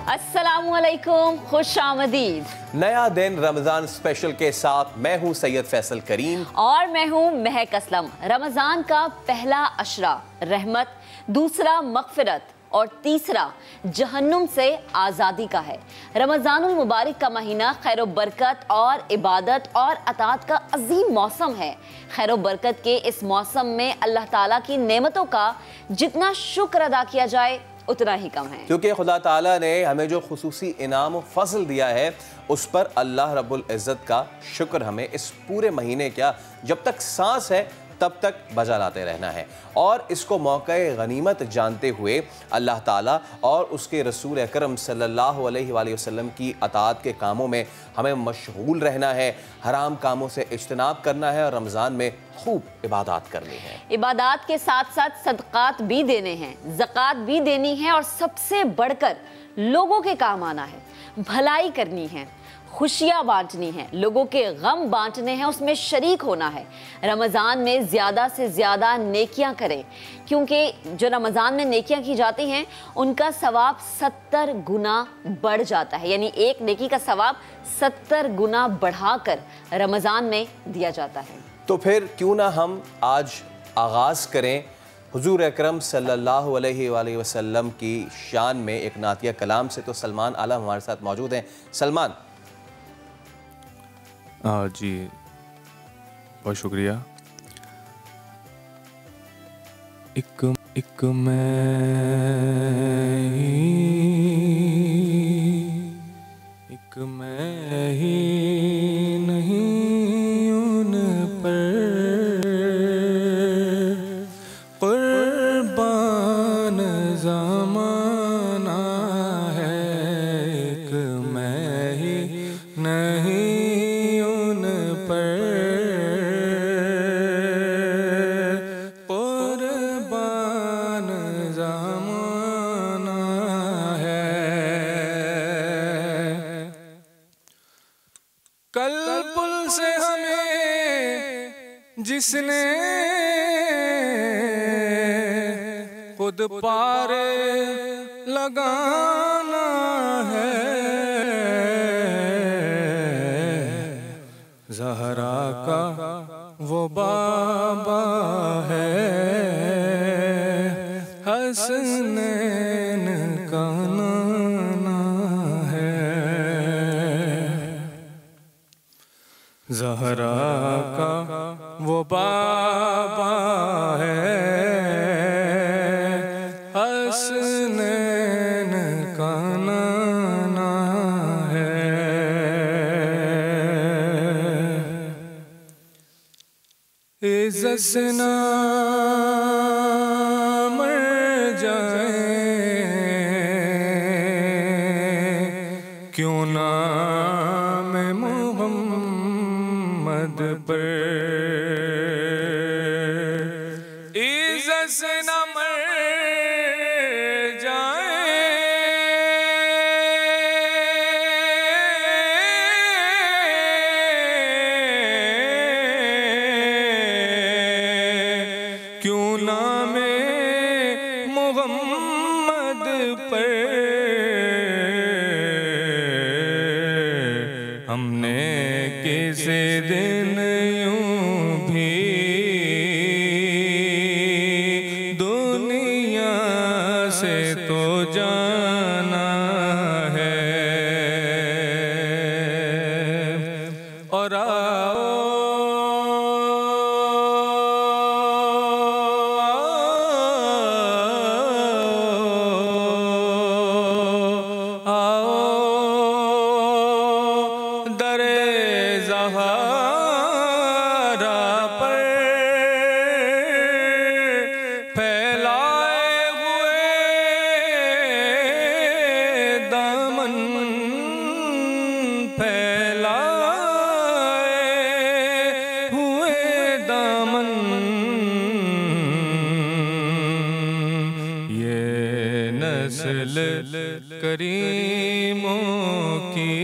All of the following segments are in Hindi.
अस्सलामुअलैकुम, खुश आमदीद। नया दिन रमज़ान स्पेशल के साथ मैं हूँ सैयद फैसल करीम और मैं हूँ महक असलम। रमज़ान का पहला अशरा रहमत, दूसरा मग़फ़िरत और तीसरा जहन्नुम से आज़ादी का है। रमज़ानुल मुबारक का महीना खैर बरकत और इबादत और अताअत का अजीम मौसम है। खैर बरकत के इस मौसम में अल्लाह ताला की नेमतों का जितना शुक्र अदा किया जाए उतना ही कम है, क्योंकि खुदा ताला ने हमें जो खुसूसी इनाम व फजल दिया है उस पर अल्लाह रब्बुल इज़्ज़त का शुक्र हमें इस पूरे महीने क्या जब तक सांस है तब तक बजा लाते रहना है। और इसको मौक़े गनीमत जानते हुए अल्लाह ताला और उसके रसूल अकरम सल्लल्लाहु अलैहि वसल्लम की अताअत के कामों में हमें मशगूल रहना है, हराम कामों से इज्तनाब करना है और रमज़ान में खूब इबादत करनी है। इबादत के साथ साथ सदक़ात भी देने हैं, ज़कात भी देनी है और सबसे बढ़कर लोगों के काम आना है, भलाई करनी है, खुशियाँ बांटनी है, लोगों के गम बांटने हैं, उसमें शरीक होना है। रमज़ान में ज़्यादा से ज़्यादा नेकियां करें, क्योंकि जो रमज़ान में नेकियां की जाती हैं उनका सवाब 70 गुना बढ़ जाता है, यानी एक नेकी का सवाब 70 गुना बढ़ाकर रमज़ान में दिया जाता है। तो फिर क्यों ना हम आज आगाज़ करें हुजूर अकरम सल्लल्लाहु अलैहि वसल्लम की शान में एक नातिया कलाम से। तो सलमान आलम हमारे साथ मौजूद हैं। सलमान जी बहुत शुक्रिया। एक मैं ही नहीं उन पर कुर्बान ज़माना है, एक मैं ही नहीं उन पर कुर्बान ज़माना है। कल पुल से हमें जिसने खुद पार लगाना है, ज़हरा का वो बाबा है, हसनैन का नाना है। ज़हरा का वो बाबा है, हसनैन का नाना है। इज़्ज़त से ना मर जाए क्यों नाम मोहम्मद पर, इज़्ज़त से ना मर जाए क्यों नाम मोहम्मद पर। हमने किसी दिन यूं भी दुनिया से तो जाना है, और ज़हरा पर फैलाए हुए दामन, फैलाए हुए दामन, ये नस्ल करीमों की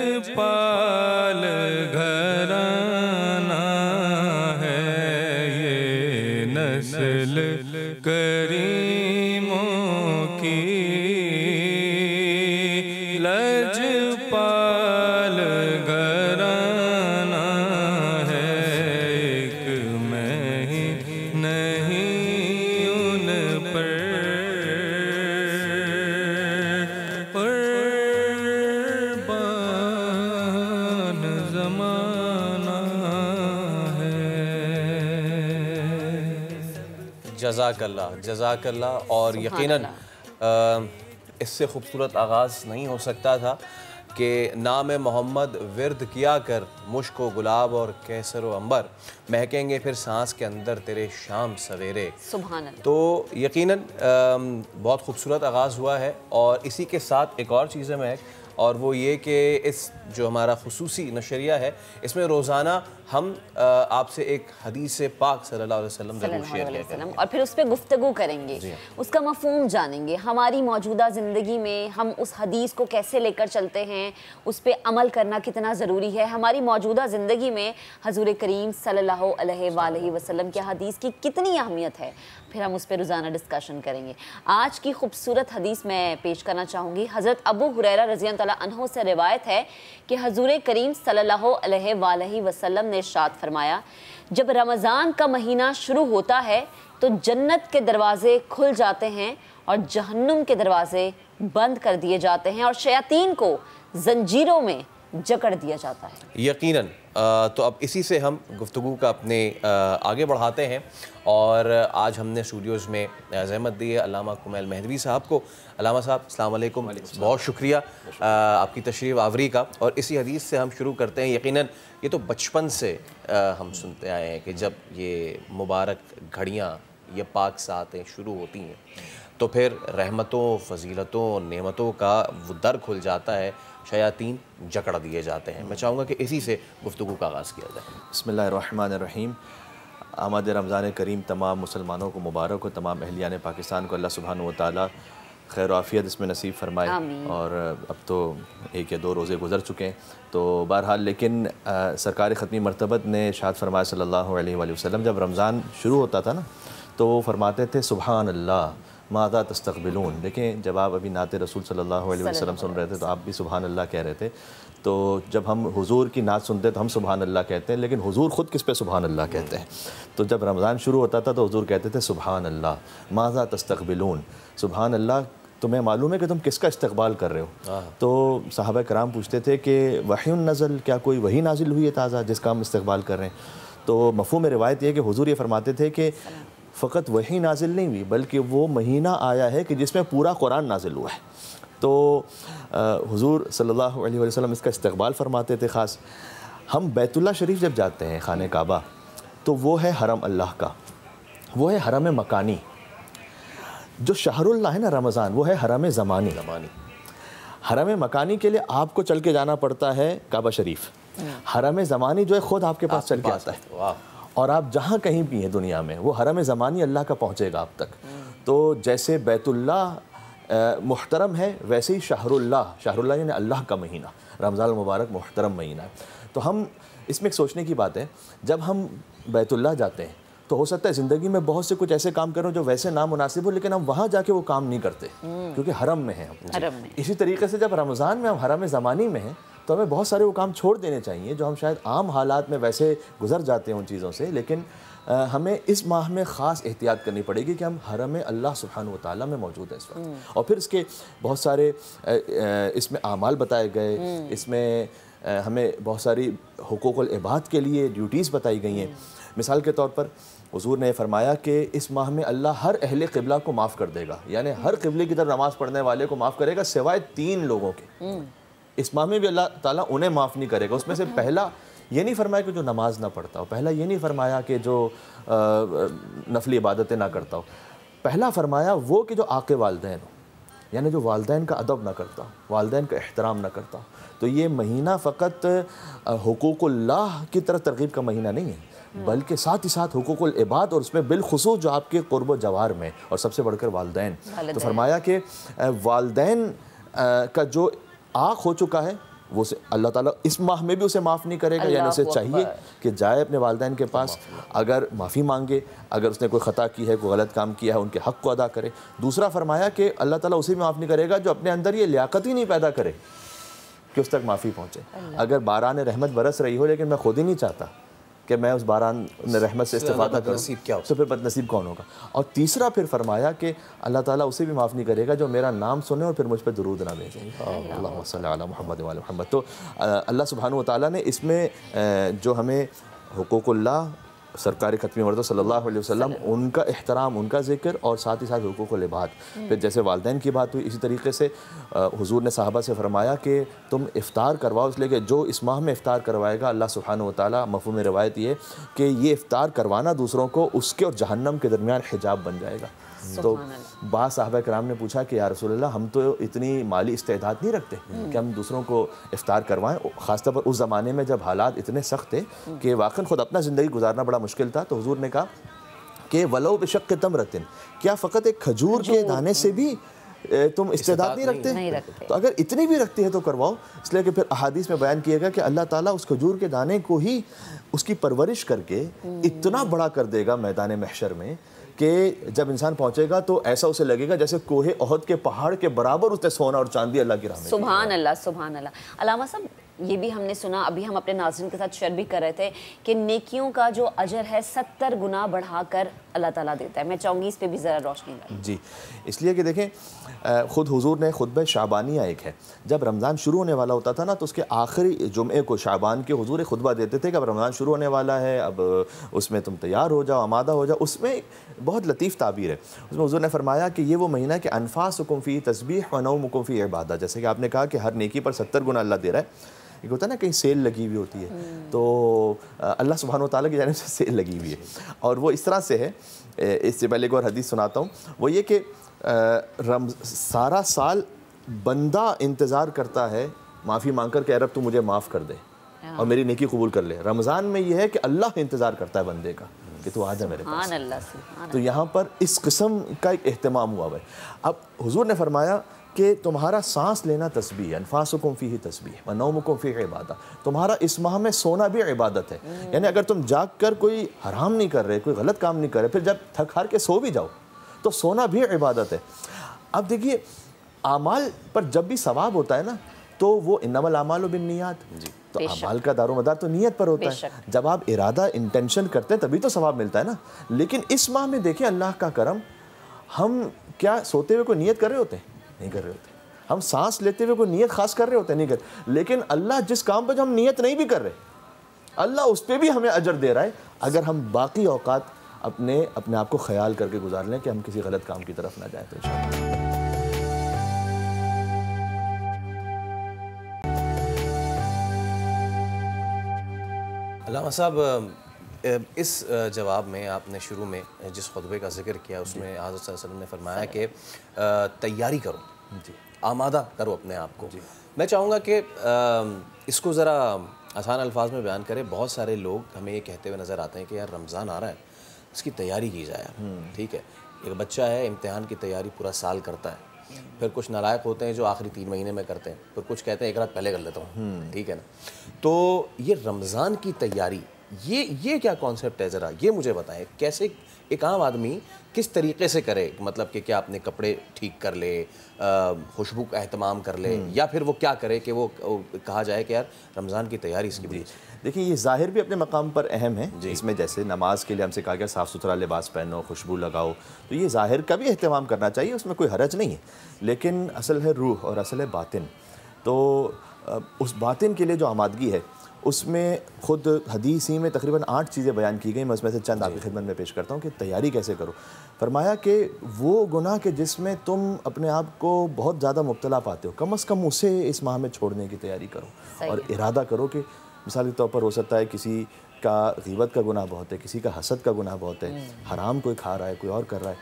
लजपाल घराना है, ये नस्ल करीमों जज़ाकल्लाह जज़ाकल्लाह। और यकीनन इससे खूबसूरत आगाज़ नहीं हो सकता था कि नाम मोहम्मद विर्द किया कर, मुश्क व गुलाब और कैसर व अंबर, महकेंगे फिर सांस के अंदर तेरे शाम सवेरे। सुभान अल्लाह। तो यकीनन बहुत खूबसूरत आगाज़ हुआ है। और इसी के साथ एक और चीज़ है महक, और वो ये कि इस जो हमारा खुसूसी नशरिया है, इसमें रोज़ाना हम आपसे एक हदीस पाक सल्लल्लाहु अलैहि वसल्लम ज़रूर शेयर करेंगे और फिर उस पर गुफ्तगू करेंगे, उसका मफ़हूम जानेंगे, हमारी मौजूदा ज़िंदगी में हम उस हदीस को कैसे लेकर चलते हैं, उस पर अमल करना कितना ज़रूरी है, हमारी मौजूदा ज़िंदगी में हज़ूर करीम सल्लल्लाहु अलैहि वसल्लम की हदीस की कितनी अहमियत है, फिर हम उस पर रोज़ाना डिस्कशन करेंगे। आज की खूबसूरत हदीस मैं पेश करना चाहूँगी। हज़रत अबू हुरैरा रज़ियल्लाहु तआला अन्हु से रिवायत है कि हज़ूर करीम सल्लल्लाहु अलैहि वसल्लम ने इरशाद फरमाया, जब रमज़ान का महीना शुरू होता है तो जन्नत के दरवाजे खुल जाते हैं और जहन्नुम के दरवाजे बंद कर दिए जाते हैं और शयातीन को जंजीरों में जकड़ दिया जाता है। यकीनन। तो अब इसी से हम गुफ्तगू का अपने आगे बढ़ाते हैं। और आज हमने स्टूडियोज़ में ज़हमत दी है अल्लामा कुमैल मेहदवी साहब को। अल्लामा साहब अस्सलाम वालेकुम, बहुत शुक्रिया आपकी तशरीफ़ आवरी का। और इसी हदीस से हम शुरू करते हैं। यकीनन ये तो बचपन से हम सुनते आए हैं कि जब ये मुबारक घड़ियाँ, ये पाक सातें शुरू होती हैं तो फिर रहमतों, फ़जीलतों, नेमतों का वो दर खुल जाता है, शयातीन जकड़ दिए जाते हैं। मैं चाहूँगा कि इसी से गुफ्तगू का आगाज़ किया जाए। बिस्मिल्लाहिर्रहमानिर्रहीम। आमद रमज़ान करीम तमाम मुसलमानों को मुबारक हो, तमाम अहलियान पाकिस्तान को अल्लाह सुब्हानहू व तआला खैर आफ़ियत इसमें नसीब फरमाए। और अब तो 1 या 2 रोज़े गुजर चुके हैं, तो बहरहाल लेकिन सरकार ख़त्मी मरतबत ने इरशाद फरमाया सल्लल्लाहु अलैहि वसल्लम, जब रमज़ान शुरू होता था ना तो वो फरमाते थे सुबहान अल्लाह मादा तस्तक़बिलून। देखें, जब आप अभी नाते रसूल सल्लल्लाहु अलैहि वसल्लम सुन रहे थे तो आप भी सुबहान अल्लाह कह रहे थे। तो जब हम हुजूर की नात सुनते तो हम सुबहान अल्लाह कहते हैं, लेकिन हुजूर ख़ुद किस पे सुबहान अल्लाह कहते हैं? तो जब रमज़ान शुरू होता था तो हुजूर कहते थे सुबहान अल्लाह मादा तस्तक़बिलून। सुबहान अल्लाह, तुम्हें मालूम है कि तुम किसका इस्तक़बाल कर रहे हो? तो सहाबा कराम पूछते थे कि वहीउन नज़ल, क्या कोई वही नाजिल हुई है ताज़ा जिसका हम इस्तक़बाल कर रहे हैं? तो मफ़हूम रिवायत ये है कि हुजूर ये फरमाते थे कि फ़कत वही नाजिल नहीं हुई, बल्कि वो महीना आया है कि जिसमें पूरा कुरान नाजिल हुआ है। तो हुजूर सल्लल्लाहु अलैहि वसल्लम इसका इस्तक़बाल फरमाते थे। ख़ास हम बैतुल्लाह शरीफ जब जाते हैं, खाने काबा, तो वो है हरम अल्लाह का, वो है हरम मकानी। जो शहरुल्लाह है ना रमज़ान, वो है हरम ज़मानी। हरम मकानी के लिए आपको चल के जाना पड़ता है काबा शरीफ। हरम ज़मानी जो है ख़ुद आपके पास चल के आता है, और आप जहाँ कहीं भी हैं दुनिया में वो हरम ज़मानी अल्लाह का पहुँचेगा आप तक। तो जैसे बैतुल्लाह मुहतरम है, वैसे ही शहरुल्लाह यानी अल्लाह का महीना, रमज़ान मुबारक मुहतरम महीना है। तो हम इसमें एक सोचने की बात है, जब हम बैतुल्लाह जाते हैं तो हो सकता है ज़िंदगी में बहुत से कुछ ऐसे काम करें जो वैसे नामुनासिब हो, लेकिन हम वहाँ जाके वो काम नहीं करते क्योंकि हरम में हैं हम। इसी तरीके से जब रमज़ान में हम हरम ज़मानी में हैं तो हमें बहुत सारे वो काम छोड़ देने चाहिए जो हम शायद आम हालात में वैसे गुजर जाते हैं उन चीज़ों से, लेकिन हमें इस माह में ख़ास एहतियात करनी पड़ेगी कि हम हरम अल्लाह सुब्हानहू व तआला में मौजूद है इस वक्त। और फिर इसके बहुत सारे इसमें आमाल बताए गए, इसमें हमें बहुत सारी हुकूकुल इबाद के लिए ड्यूटीज़ बताई गई हैं। मिसाल के तौर पर हुजूर ने फरमाया कि इस माह में अल्लाह हर अहले क़िबला को माफ़ कर देगा, यानी हर क़िबले की तरफ नमाज़ पढ़ने वाले को माफ़ करेगा सिवाय 3 लोगों के। इस माह में भी अल्लाह ताला उन्हें माफ़ नहीं करेगा। उसमें से पहला ये नहीं फरमाया कि जो नमाज ना पढ़ता हो, पहला ये नहीं फरमाया कि जो नफली इबादतें ना करता हो, पहला फरमाया वो कि जो आके वालदैन हो, यानी जो वालदैन का अदब ना करता हो, वालदैन का एहतराम ना करता हो। तो ये महीना फ़कत हुकूकुल्लाह की तरफ तरगीब का महीना नहीं है, बल्कि साथ ही साथ हुकूकुल इबाद, और उसमें बिलखुसूस जो आपके क़ुर्ब जवार में, और सबसे बढ़कर वालदैन। तो फरमाया कि वालदैन का जो आँख हो चुका है वो से अल्लाह ताला इस माह में भी उसे माफ़ नहीं करेगा, यानी उसे चाहिए कि जाए अपने वालिदैन के पास, अगर माफ़ी मांगे, अगर उसने कोई ख़ता की है, कोई गलत काम किया है, उनके हक़ को अदा करे। दूसरा फरमाया कि अल्लाह ताला उसे भी माफ़ नहीं करेगा जो अपने अंदर ये लियाकत ही नहीं पैदा करे कि उस तक माफ़ी पहुँचे। अगर बारान रहमत बरस रही हो लेकिन मैं खुद ही नहीं चाहता कि मैं उस बारान रहमत से इस्तिफ़ादा करूँ, तो फिर बदनसीब कौन होगा। और तीसरा फिर फरमाया कि अल्लाह ताला उसे भी माफ़ नहीं करेगा जो मेरा नाम सुने और फिर मुझ पर दुरूद ना भेजे, अल्लाहुम्मा सल्ली अला मुहम्मद व आले मुहम्मद। तो अल्लाह सुब्हानहू व तआला ने इसमें जो हमें हुकूकुल्लाह सरकार ख़त्मी मर्द सल्लल्लाहु अलैहि वसल्लम, उनका एहतराम, उनका ज़िक्र और साथ ही साथ हुकूक़ुल इबाद। फिर जैसे वालिदैन की बात हुई, इसी तरीके से हुजूर ने सहाबा से फरमाया कि तुम इफ़्तार करवाओ, इसलिए कि जो इस माह में इफ़्तार करवाएगा अल्लाह सुब्हानहू व तआला, मफ़हूम रिवायत ये कि ये इफ़्तार करवाना दूसरों को उसके और जहन्नम के दरमियान हिजाब बन जाएगा। तो बाद साहबा कराम ने पूछा कि या रसूलल्लाह, हम तो इतनी माली इस्तेदाद नहीं रखते कि हम दूसरों को इफ्तार करवाएं, ख़ासतौर पर उस ज़माने में जब हालात इतने सख्त थे कि वाक़ई ख़ुद अपना ज़िंदगी गुजारना बड़ा मुश्किल था। तो हुजूर ने कहा कि वलो बिशक्क़ि तमरतिन, क्या फ़कत एक खजूर के दाने से भी तुम इस्तेदाद नहीं रखते? तो अगर इतनी भी रखती है तो करवाओ। इसलिए कि फिर अहादीस में बयान किया गया कि अल्लाह ताला उस खजूर के दाने को ही उसकी परवरिश करके इतना बड़ा कर देगा मैदान महशर में कि जब इंसान पहुंचेगा तो ऐसा उसे लगेगा जैसे कोहे ओहद के पहाड़ के बराबर उसने सोना और चांदी अल्लाह की राह में। सुभान अल्लाह, सुभान अल्लाह। अल्लामा साहब, ये भी हमने सुना, अभी हम अपने नाज़रीन के साथ शेयर भी कर रहे थे कि नेकियों का जो अजर है 70 गुना बढ़ाकर अल्लाह ताला देता है। मैं चाहूँगी इस पे भी ज़रा रोशनी डालें। जी, इसलिए कि देखें, ख़ुद हुजूर ने खुतबा शाबानिया एक है, जब रमज़ान शुरू होने वाला होता था ना, तो उसके आखिरी जुम्मे को शाबान के हुजूर खुतबा देते थे कि अब रमज़ान शुरू होने वाला है, अब उसमें तुम तैयार हो जाओ, आमादा हो जाओ। उसमें बहुत लतीफ़ ताबीर है। उसमें हुजूर ने फरमाया कि ये वो महीना कि अनफासुकुम फ़ी तस्बीह व नौमुकुम फ़ी इबादत। जैसे कि आपने कहा कि हर नेकी पर 70 गुना अल्लाह दे रहा है। एक होता है ना, कहीं सेल लगी हुई होती है, तो अल्लाह सुब्हानहू व तआला की जानिब से सेल लगी हुई है, और वो इस तरह से है। इससे पहले एक और हदीस सुनाता हूँ, वो ये कि सारा साल बंदा इंतज़ार करता है माफ़ी मांग कर कि रब तू मुझे माफ़ कर दे और मेरी नेकी कबूल कर ले। रमज़ान में ये है कि अल्लाह इंतज़ार करता है बंदे का कि तू आ जा मेरे पास। तो यहाँ पर इस किस्म का एक एहतमाम हुआ है। अब हुजूर ने फरमाया कि तुम्हारा सांस लेना तस्बीह, अनफासुकुम फ़ीही तस्बीह व नौमुकुम फ़ीही इबादत। तुम्हारा इस माह में सोना भी इबादत है। यानी अगर तुम जाग कर कोई हराम नहीं कर रहे, कोई गलत काम नहीं कर रहे, फिर जब थक हार के सो भी जाओ तो सोना भी इबादत है। अब देखिए, आमाल पर जब भी सवाब होता है ना, तो वो इन्नमल आमालु बिन्नियात, तो अमाल का दारोमदार तो नीयत पर होता है। जब आप इरादा, इंटेंशन करते हैं तभी तो सवाब मिलता है ना। लेकिन इस माह में देखिए अल्लाह का करम, हम क्या सोते हुए कोई नीयत कर रहे होते हैं? नहीं कर रहे होते। हम सांस लेते हुए कोई नीयत खास कर रहे होते हैं? नहीं कर। लेकिन अल्लाह जिस काम पर हम नीयत नहीं भी कर रहे, अल्लाह उस पर भी हमें अजर दे रहा है, अगर हम बाकी औकात अपने आप को ख्याल करके गुजार लें कि हम किसी गलत काम की तरफ ना जाए। तो इंशाअल्लाह अल्लामा साहब, इस जवाब में आपने शुरू में जिस खुतबे का जिक्र किया उसमें हज़रत सल्लल्लाहु अलैहि वसल्लम ने फरमाया कि तैयारी करो, आमादा करो अपने आप को। मैं चाहूँगा कि इसको ज़रा आसान अल्फाज में बयान करें। बहुत सारे लोग हमें ये कहते हुए नज़र आते हैं कि यार रमज़ान आ रहा है, इसकी तैयारी की जाए। ठीक है, एक बच्चा है, इम्तिहान की तैयारी पूरा साल करता है, फिर कुछ नालायक होते हैं जो आखिरी 3 महीने में करते हैं, फिर कुछ कहते हैं एक रात पहले कर लेता हूँ। ठीक है ना, तो ये रमज़ान की तैयारी, ये क्या कॉन्सेप्ट है, ज़रा ये मुझे बताएं। कैसे एक आम आदमी किस तरीके से करे, मतलब कि क्या अपने कपड़े ठीक कर ले, खुशबू का एहतमाम कर ले, या फिर वो क्या करे कि वो कहा जाए कि यार रमज़ान की तैयारी इसकी बड़ी। देखिए, ये ज़ाहिर भी अपने मकाम पर अहम है। इसमें जैसे नमाज के लिए हमसे कहा गया साफ़ सुथरा लिबास पहनो, खुशबू लगाओ, तो ये ज़ाहिर का भी एहतमाम करना चाहिए, उसमें कोई हरज नहीं है। लेकिन असल है रूह और असल है बातिन। तो उस बातिन के लिए जो आमादगी है, उसमें ख़ुद हदीस ही में तकरीबन 8 चीज़ें बयान की गई। मैं उसमें से चंद आपकी खिदमत में पेश करता हूँ कि तैयारी कैसे करो। फरमाया कि वो गुनाह के जिसमें तुम अपने आप को बहुत ज़्यादा मुब्तला पाते हो, कम अज़ कम उसे इस माह में छोड़ने की तैयारी करो। और इरादा करो कि मिसाल के तौर पर हो सकता है किसी का ग़ीबत का गुनाह बहुत है, किसी का हसद का गुनाह बहुत है, हराम कोई खा रहा है, कोई और कर रहा है,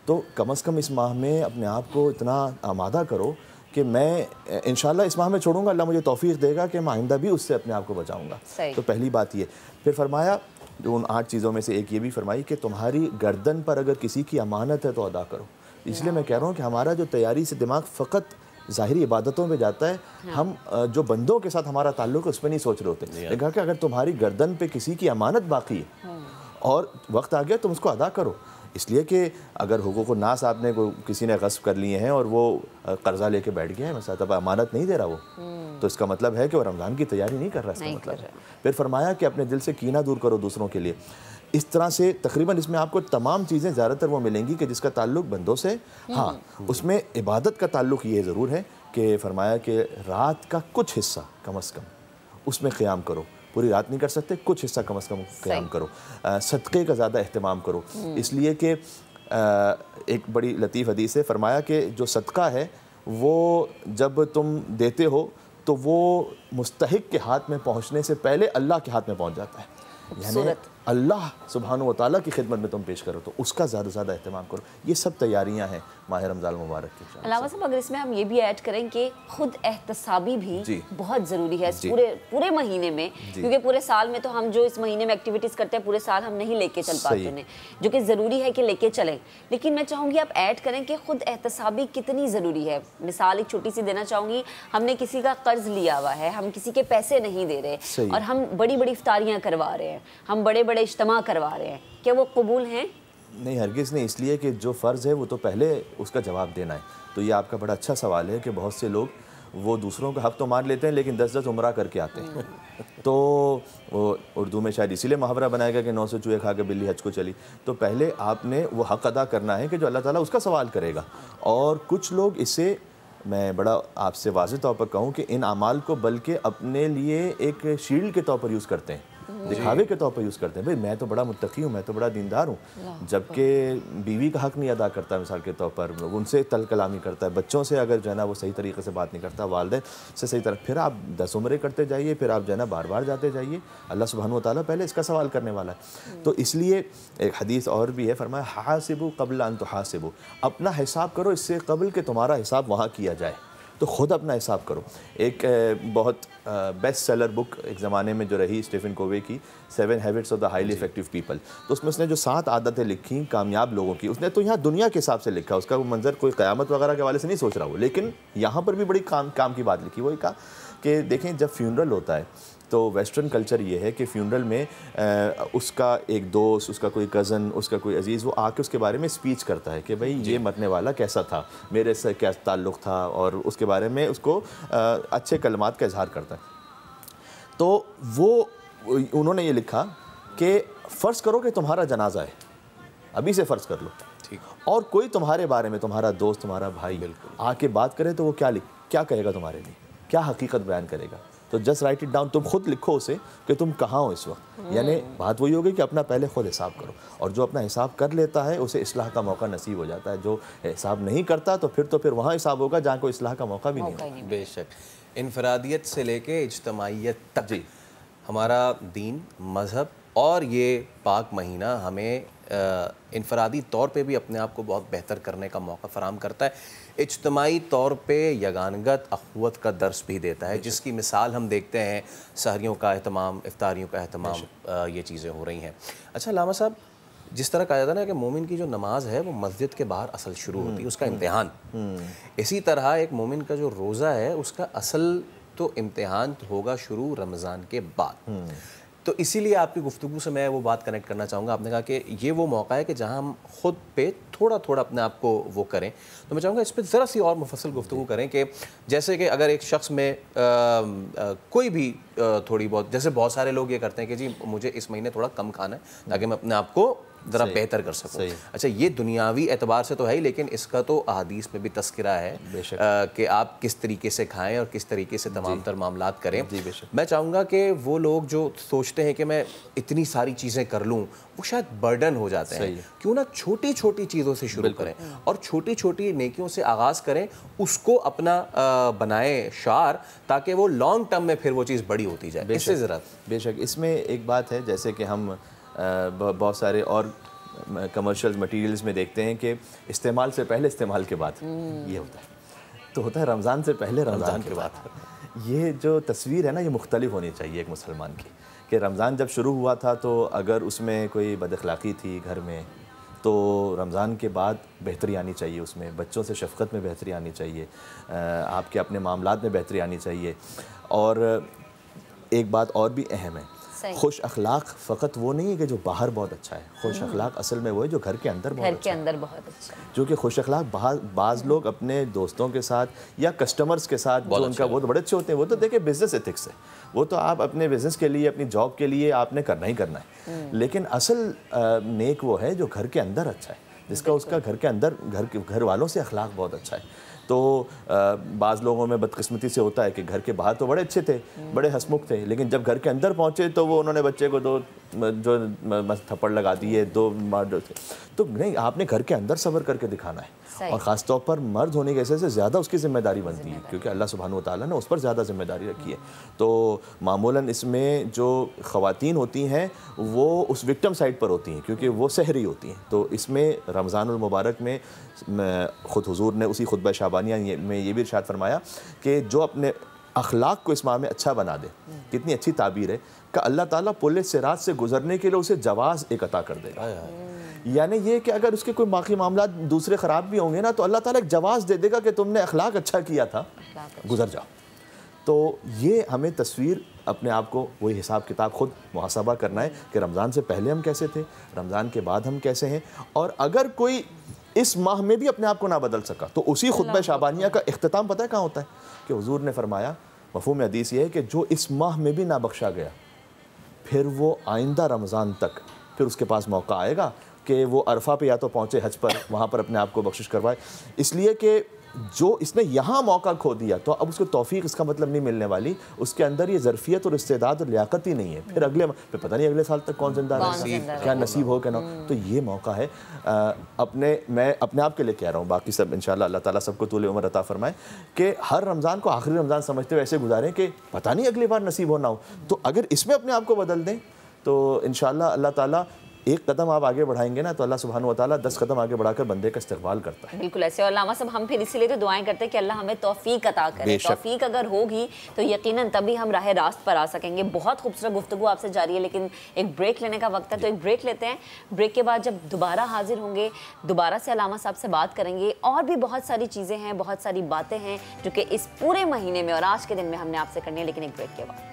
तो कम अज़ कम इस माह में अपने आप को इतना आमादा करो कि मैं इंशाअल्लाह इस माह में छोड़ूंगा, अल्लाह मुझे तौफीक देगा कि मैं आइंदा भी उससे अपने आप को बचाऊंगा। तो पहली बात ये। फिर फरमाया, जो उन 8 चीज़ों में से एक ये भी फरमाई कि तुम्हारी गर्दन पर अगर किसी की अमानत है तो अदा करो। इसलिए मैं कह रहा हूँ कि हमारा जो तैयारी से दिमाग फ़कत ज़ाहिरी इबादतों में जाता है, हम जो बंदों के साथ हमारा ताल्लुक़ है उस पर नहीं सोच रहे होते। देखा कि अगर तुम्हारी गर्दन पे किसी की अमानत बाकी है और वक्त आ गया तुम उसको अदा करो। इसलिए कि अगर हुकूक़ नास आपने किसी ने गस्ब कर लिए हैं और वो कर्जा लेके बैठ गया है, मतलब अब अमानत नहीं दे रहा वो, तो इसका मतलब है कि वो रमज़ान की तैयारी नहीं कर रहा। इसका मतलब है। फिर फरमाया कि अपने दिल से कीना दूर करो दूसरों के लिए। इस तरह से तकरीबन इसमें आपको तमाम चीज़ें ज़्यादातर वो मिलेंगी कि जिसका ताल्लुक़ बंदों से। हाँ, उसमें इबादत का ताल्लुक़ ये ज़रूर है कि फरमाया कि रात का कुछ हिस्सा कम अज़ कम उसमें क़याम करो, पूरी रात नहीं कर सकते, कुछ हिस्सा कम से कम क़याम करो। सदक़े का ज़्यादा अहतमाम करो, इसलिए कि एक बड़ी लतीफ़ हदीस है, फरमाया कि जो सदका है वो जब तुम देते हो तो वो मुस्तहिक के हाथ में पहुँचने से पहले अल्लाह के हाथ में पहुँच जाता है। यानी अल्लाह सुब्हानहू व तआला की खिदमत में तुम पेश करो तो उसका ज़्यादा से ज़्यादा अहतमाम करो। ये सब तैयारियां हैं माह रमज़ान मुबारक की। अलावा साहब अगर इसमें हम ये भी ऐड करें कि खुद एहतसाबी भी बहुत ज़रूरी है इस पूरे महीने में, क्योंकि पूरे साल में तो हम जो इस महीने में एक्टिविटीज़ करते हैं पूरे साल हम नहीं लेके चल पाते उन्हें, जो कि ज़रूरी है कि लेके चलें। लेकिन मैं चाहूँगी आप ऐड करें कि खुद एहतसाबी कितनी ज़रूरी है। मिसाल एक छोटी सी देना चाहूँगी, हमने किसी का कर्ज लिया हुआ है, हम किसी के पैसे नहीं दे रहे और हम बड़ी बड़ी इफ्तारियाँ करवा रहे हैं, हम बड़े बड़े इज्तिमा करवा रहे हैं, क्या वो कबूल हैं? नहीं, हरगिज़ नहीं, इसलिए कि जो फ़र्ज़ है वो तो पहले उसका जवाब देना है। तो ये आपका बड़ा अच्छा सवाल है कि बहुत से लोग वो दूसरों का हक़ तो मान लेते हैं लेकिन 10-10 उम्रा करके आते हैं। तो वो उर्दू में शायद इसीलिए मुहावरा बनाएगा कि 900 चूहे खा के बिल्ली हज को चली। तो पहले आपने वो हक़ अदा करना है कि जो अल्लाह ताला उसका सवाल करेगा। और कुछ लोग इसे, मैं बड़ा आपसे वाज़ेह तौर पर कहूँ कि इन अमाल को बल्कि अपने लिए एक शील्ड के तौर पर यूज़ करते हैं, दिखावे के तौर पर यूज़ करते हैं। भाई मैं तो बड़ा मुत्तकी हूँ, मैं तो बड़ा दीनदार हूँ, जबकि बीवी का हक़ नहीं अदा करता, मिसाल के तौर पर उनसे तल कलामी करता है, बच्चों से अगर जो है ना वो सही तरीके से बात नहीं करता, वालिदैन से सही तरह, फिर आप 10 उम्रे करते जाइए, फिर आप जो है ना बार बार जाते जाइए। अल्लाह सुब्हानहू व तआला पहले इसका सवाल करने वाला है। तो इसलिए एक हदीस और भी है, फरमाया हासिबु क़ब्ल अन तुहासिबु, अपना हिसाब करो इससे कबल कि तुम्हारा हिसाब वहाँ किया जाए। तो ख़ुद अपना हिसाब करो। एक बहुत बेस्ट सेलर बुक एक ज़माने में जो रही स्टीफन कोवे की, 7 habits of the highly effective people, तो उसमें उसने जो 7 आदतें लिखी कामयाब लोगों की, उसने तो यहाँ दुनिया के हिसाब से लिखा, उसका वो मंजर कोई क़यामत वगैरह के हवाले से नहीं सोच रहा वो, लेकिन यहाँ पर भी बड़ी काम की बात लिखी। वही कहा कि देखें जब फ्यूनरल होता है तो वेस्टर्न कल्चर ये है कि फ्यूनरल में उसका एक दोस्त, उसका कोई कज़न, उसका कोई अजीज़ वो आके उसके बारे में स्पीच करता है कि भाई ये मरने वाला कैसा था, मेरे से क्या ताल्लुक़ था, और उसके बारे में उसको अच्छे कलमात का इजहार करता है। तो वो उन्होंने ये लिखा कि फ़र्ज़ करो कि तुम्हारा जनाजा है, अभी से फ़र्ज़ कर लो, ठीक, और कोई तुम्हारे बारे में, तुम्हारा दोस्त, तुम्हारा भाई आके बात करे तो वो क्या कहेगा तुम्हारे लिए, क्या हकीकत बयान करेगा। तो जस्ट राइट इट डाउन, तुम खुद लिखो उसे कि तुम कहाँ हो इस वक्त। यानी बात वही होगी कि अपना पहले खुद हिसाब करो, और जो अपना हिसाब कर लेता है उसे इस्लाह का मौका नसीब हो जाता है। जो हिसाब नहीं करता तो फिर वहाँ हिसाब होगा जहाँ कोई इस्लाह का मौका भी नहीं। बेशक, इनफरादियत से लेके इज्तमाइयत तक जी हमारा दीन, मज़हब और ये पाक महीना हमें इनफरादी तौर पे भी अपने आप को बहुत बेहतर करने का मौका फ़राहम करता है, इज्तमाई तौर पे यगानगत अख़ुवत का दर्स भी देता है, जिसकी मिसाल हम देखते हैं सहरियों का अहतमाम, इफ्तारियों का अहतमाम, ये चीज़ें हो रही हैं। अच्छा लामा साहब, जिस तरह कहा जाता है ना कि मोमिन की जो नमाज है वो मस्जिद के बाहर असल शुरू होती है, उसका इम्तिहान, इसी तरह एक मोमिन का जो रोज़ा है उसका असल तो इम्तिहान होगा शुरू रमज़ान के बाद। तो इसीलिए आपकी गुफ्तगू से मैं वो बात कनेक्ट करना चाहूँगा। आपने कहा कि ये वो मौका है कि जहाँ हम खुद पे थोड़ा थोड़ा अपने आप को वो करें, तो मैं चाहूँगा इस पर ज़रा सी और मुफस्सल गुफ्तगू करें कि जैसे कि अगर एक शख्स में कोई भी थोड़ी बहुत, जैसे बहुत सारे लोग ये करते हैं कि जी मुझे इस महीने थोड़ा कम खाना है ताकि मैं अपने आप को ज़रा बेहतर कर सकूँ। अच्छा, ये दुनियावी एतबार से तो है ही, लेकिन इसका तो अहादीस में भी तस्करा है कि आप किस तरीके से खाएं और किस तरीके से तमाम तर मामलात करें। मैं चाहूँगा कि वो लोग जो सोचते हैं कि मैं इतनी सारी चीज़ें कर लूँ, वो शायद बर्डन हो जाते हैं। क्यों ना छोटी छोटी चीज़ों से शुरू करें और छोटी छोटी नेकियों से आगाज़ करें, उसको अपना बनाए शार, ताकि वो लॉन्ग टर्म में फिर वो चीज़ बड़ी होती जाए। इससे ज़रा बेशक इसमें एक बात है, जैसे कि हम बहुत सारे और कमर्शियल मटेरियल्स में देखते हैं कि इस्तेमाल से पहले इस्तेमाल के बाद ये होता है, तो होता है रमज़ान से पहले रमज़ान के बाद। ये जो तस्वीर है ना, ये मुख्तलिफ होनी चाहिए एक मुसलमान की, कि रमज़ान जब शुरू हुआ था तो अगर उसमें कोई बदअखलाक़ी थी घर में, तो रमज़ान के बाद बेहतरी आनी चाहिए, उसमें बच्चों से शफ़क़त में बेहतरी आनी चाहिए, आपके अपने मामलात में बेहतरी आनी चाहिए। और एक बात और भी अहम है, खुश अखलाक फ़कत वो नहीं है कि जो बाहर बहुत अच्छा है, खुश अखलाक असल में वो है जो घर के अंदर बहुत अच्छा है। जो कि खुश अखलाक बाज़ लोग अपने दोस्तों के साथ या कस्टमर्स के साथ जो उनका वो तो बड़े अच्छे होते हैं, वो तो देखिए बिज़नेस एथिक्स है, वो तो आप अपने बिज़नेस के लिए, अपनी जॉब के लिए आपने करना ही करना है। लेकिन असल नेक वो है जो घर के अंदर अच्छा है, जिसका उसका घर के अंदर घर वालों से अखलाक बहुत अच्छा है। तो बाज़ लोगों में बदकिस्मती से होता है कि घर के बाहर तो बड़े अच्छे थे, बड़े हंसमुख थे, लेकिन जब घर के अंदर पहुँचे तो वो उन्होंने बच्चे को दो जो थप्पड़ लगा दिए, दो मार थे। तो नहीं, आपने घर के अंदर सब्र करके दिखाना है, और ख़ास तौर पर मर्द होने की वजह से ज़्यादा उसकी ज़िम्मेदारी बनती है, क्योंकि अल्लाह सुब्हानहू व तआला ने उस पर ज़्यादा ज़िम्मेदारी रखी है। तो मामूलन इसमें जो ख़वातीन होती हैं वो उस विक्टिम साइड पर होती हैं, क्योंकि वो सहरी होती हैं। तो इसमें रमज़ानुल मुबारक में ख़ुद हुज़ूर ने उसी खुतबा शाबानिया में ये भी इरशाद फरमाया कि जो अपने अखलाक को इस माह में अच्छा बना दे, कितनी अच्छी ताबीर है कि अल्लाह ताला पुल सिरात से गुजरने के लिए उसे जवाज़ एक अता कर देगा। यानी ये कि अगर उसके कोई बाकी मामला दूसरे ख़राब भी होंगे ना, तो अल्लाह ताला एक जवाज़ दे देगा कि तुमने अखलाक अच्छा किया था, गुजर जाओ। तो ये हमें तस्वीर अपने आप को वही हिसाब किताब खुद मुहासबा करना है कि रमज़ान से पहले हम कैसे थे, रमज़ान के बाद हम कैसे हैं, और अगर कोई इस माह में भी अपने आप को ना बदल सका तो उसी खुतबा शाबानिया का इख्तिताम पता है कहाँ होता है कि हुजूर ने फरमाया, मफ़हूम हदीस ये है कि जो इस माह में भी ना बख्शा गया, फिर वो आइंदा रमज़ान तक फिर उसके पास मौका आएगा कि वो अरफा पे या तो पहुँचे हज पर, वहाँ पर अपने आप को बख्शिश करवाए। इसलिए कि जो इसने यहाँ मौका खो दिया तो अब उसको तौफीक इसका मतलब नहीं मिलने वाली, उसके अंदर ये ज़रफ़ियत और इस्तेदाद और लियाकत ही नहीं है। फिर फिर पता नहीं अगले साल तक कौन जिंदा रहे, क्या नसीब हो क्या ना। तो ये मौका है। मैं अपने आप के लिए कह रहा हूँ, बाकी सब इंशाल्लाह अल्लाह ताला सबको तूल उम्र अता फरमाए कि हर रमज़ान को आखिरी रमज़ान समझते हुए ऐसे गुजारें कि पता नहीं अगली बार नसीब हो ना हो। तो अगर इसमें अपने आप को बदल दें तो इंशाल्लाह अल्लाह ताला एक कदम आप आगे बढ़ाएंगे ना, तो अल्लाह सुब्हानहू व तआला 10 कदम आगे बढ़ाकर बंदे का इस्तक़बाल करता है। बिल्कुल ऐसे। और लामा साहब, हम फिर इसीलिए तो दुआएं करते हैं कि अल्लाह हमें तौफीक अता करे। तौफीक अगर होगी तो यकीनन तभी हम राह रास्त पर आ सकेंगे। बहुत खूबसूरत गुफ्तगू आपसे जारी है, लेकिन एक ब्रेक लेने का वक्त है, तो एक ब्रेक लेते हैं। ब्रेक के बाद जब दोबारा हाजिर होंगे, दोबारा से अल्लामा साहब से बात करेंगे। और भी बहुत सारी चीज़ें हैं, बहुत सारी बातें हैं जो कि इस पूरे महीने में और आज के दिन में हमने आपसे करनी है, लेकिन एक ब्रेक के बाद।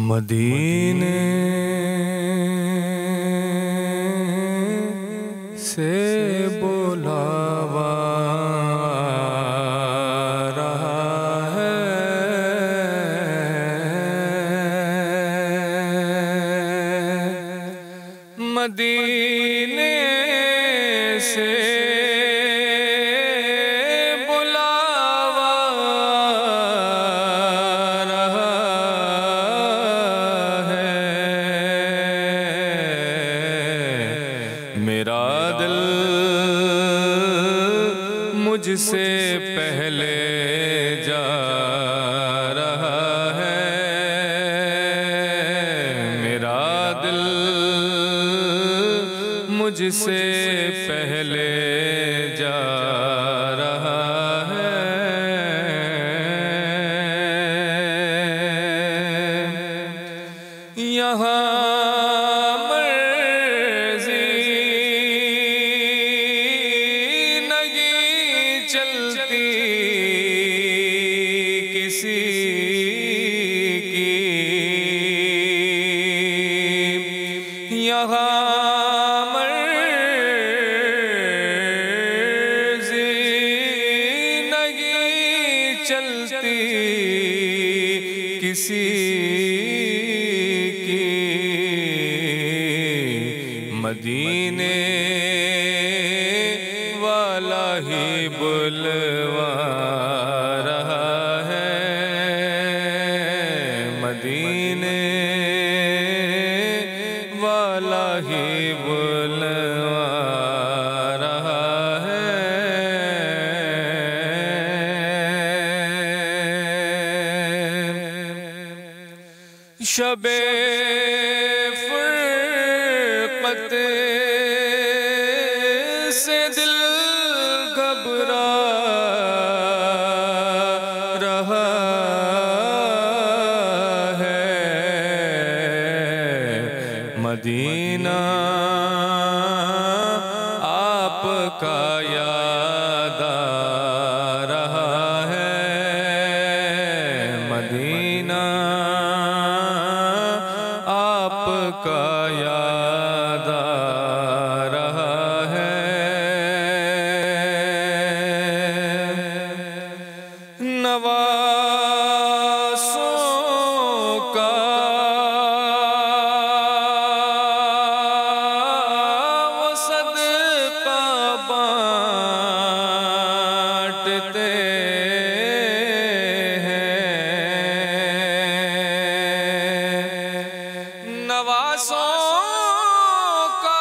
मदीने से बुलावा रहा है, मदीने से मुझसे पहले जा रहा है, मेरा दिल मुझसे पहले जा रहा है। यहाँ किसी की मदीने वाला ही बुलवा रहा है, मदीने वाला ही बुलवा रहा है। शबे फुरक़त से दिल घबरा रहा है, मदीना आपका याद आ रहा है, बांटते हैं, नवासों का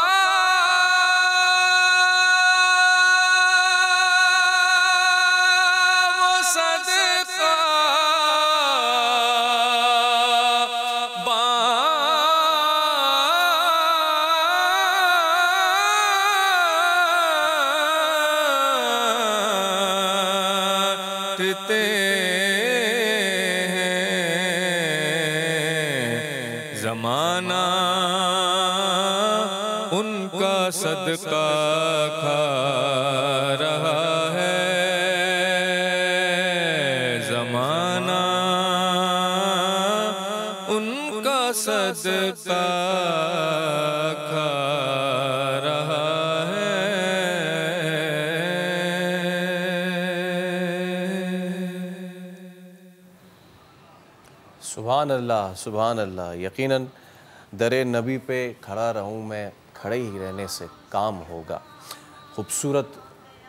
वो सदका बांटते हैं। ज़माना उनका सदका खा रहा है, ज़माना उनका सदका खा रहा है। सुभान अल्लाह, सुभान अल्लाह। यकीनन दरे नबी पे खड़ा रहूं मैं, खड़े ही रहने से काम होगा। खूबसूरत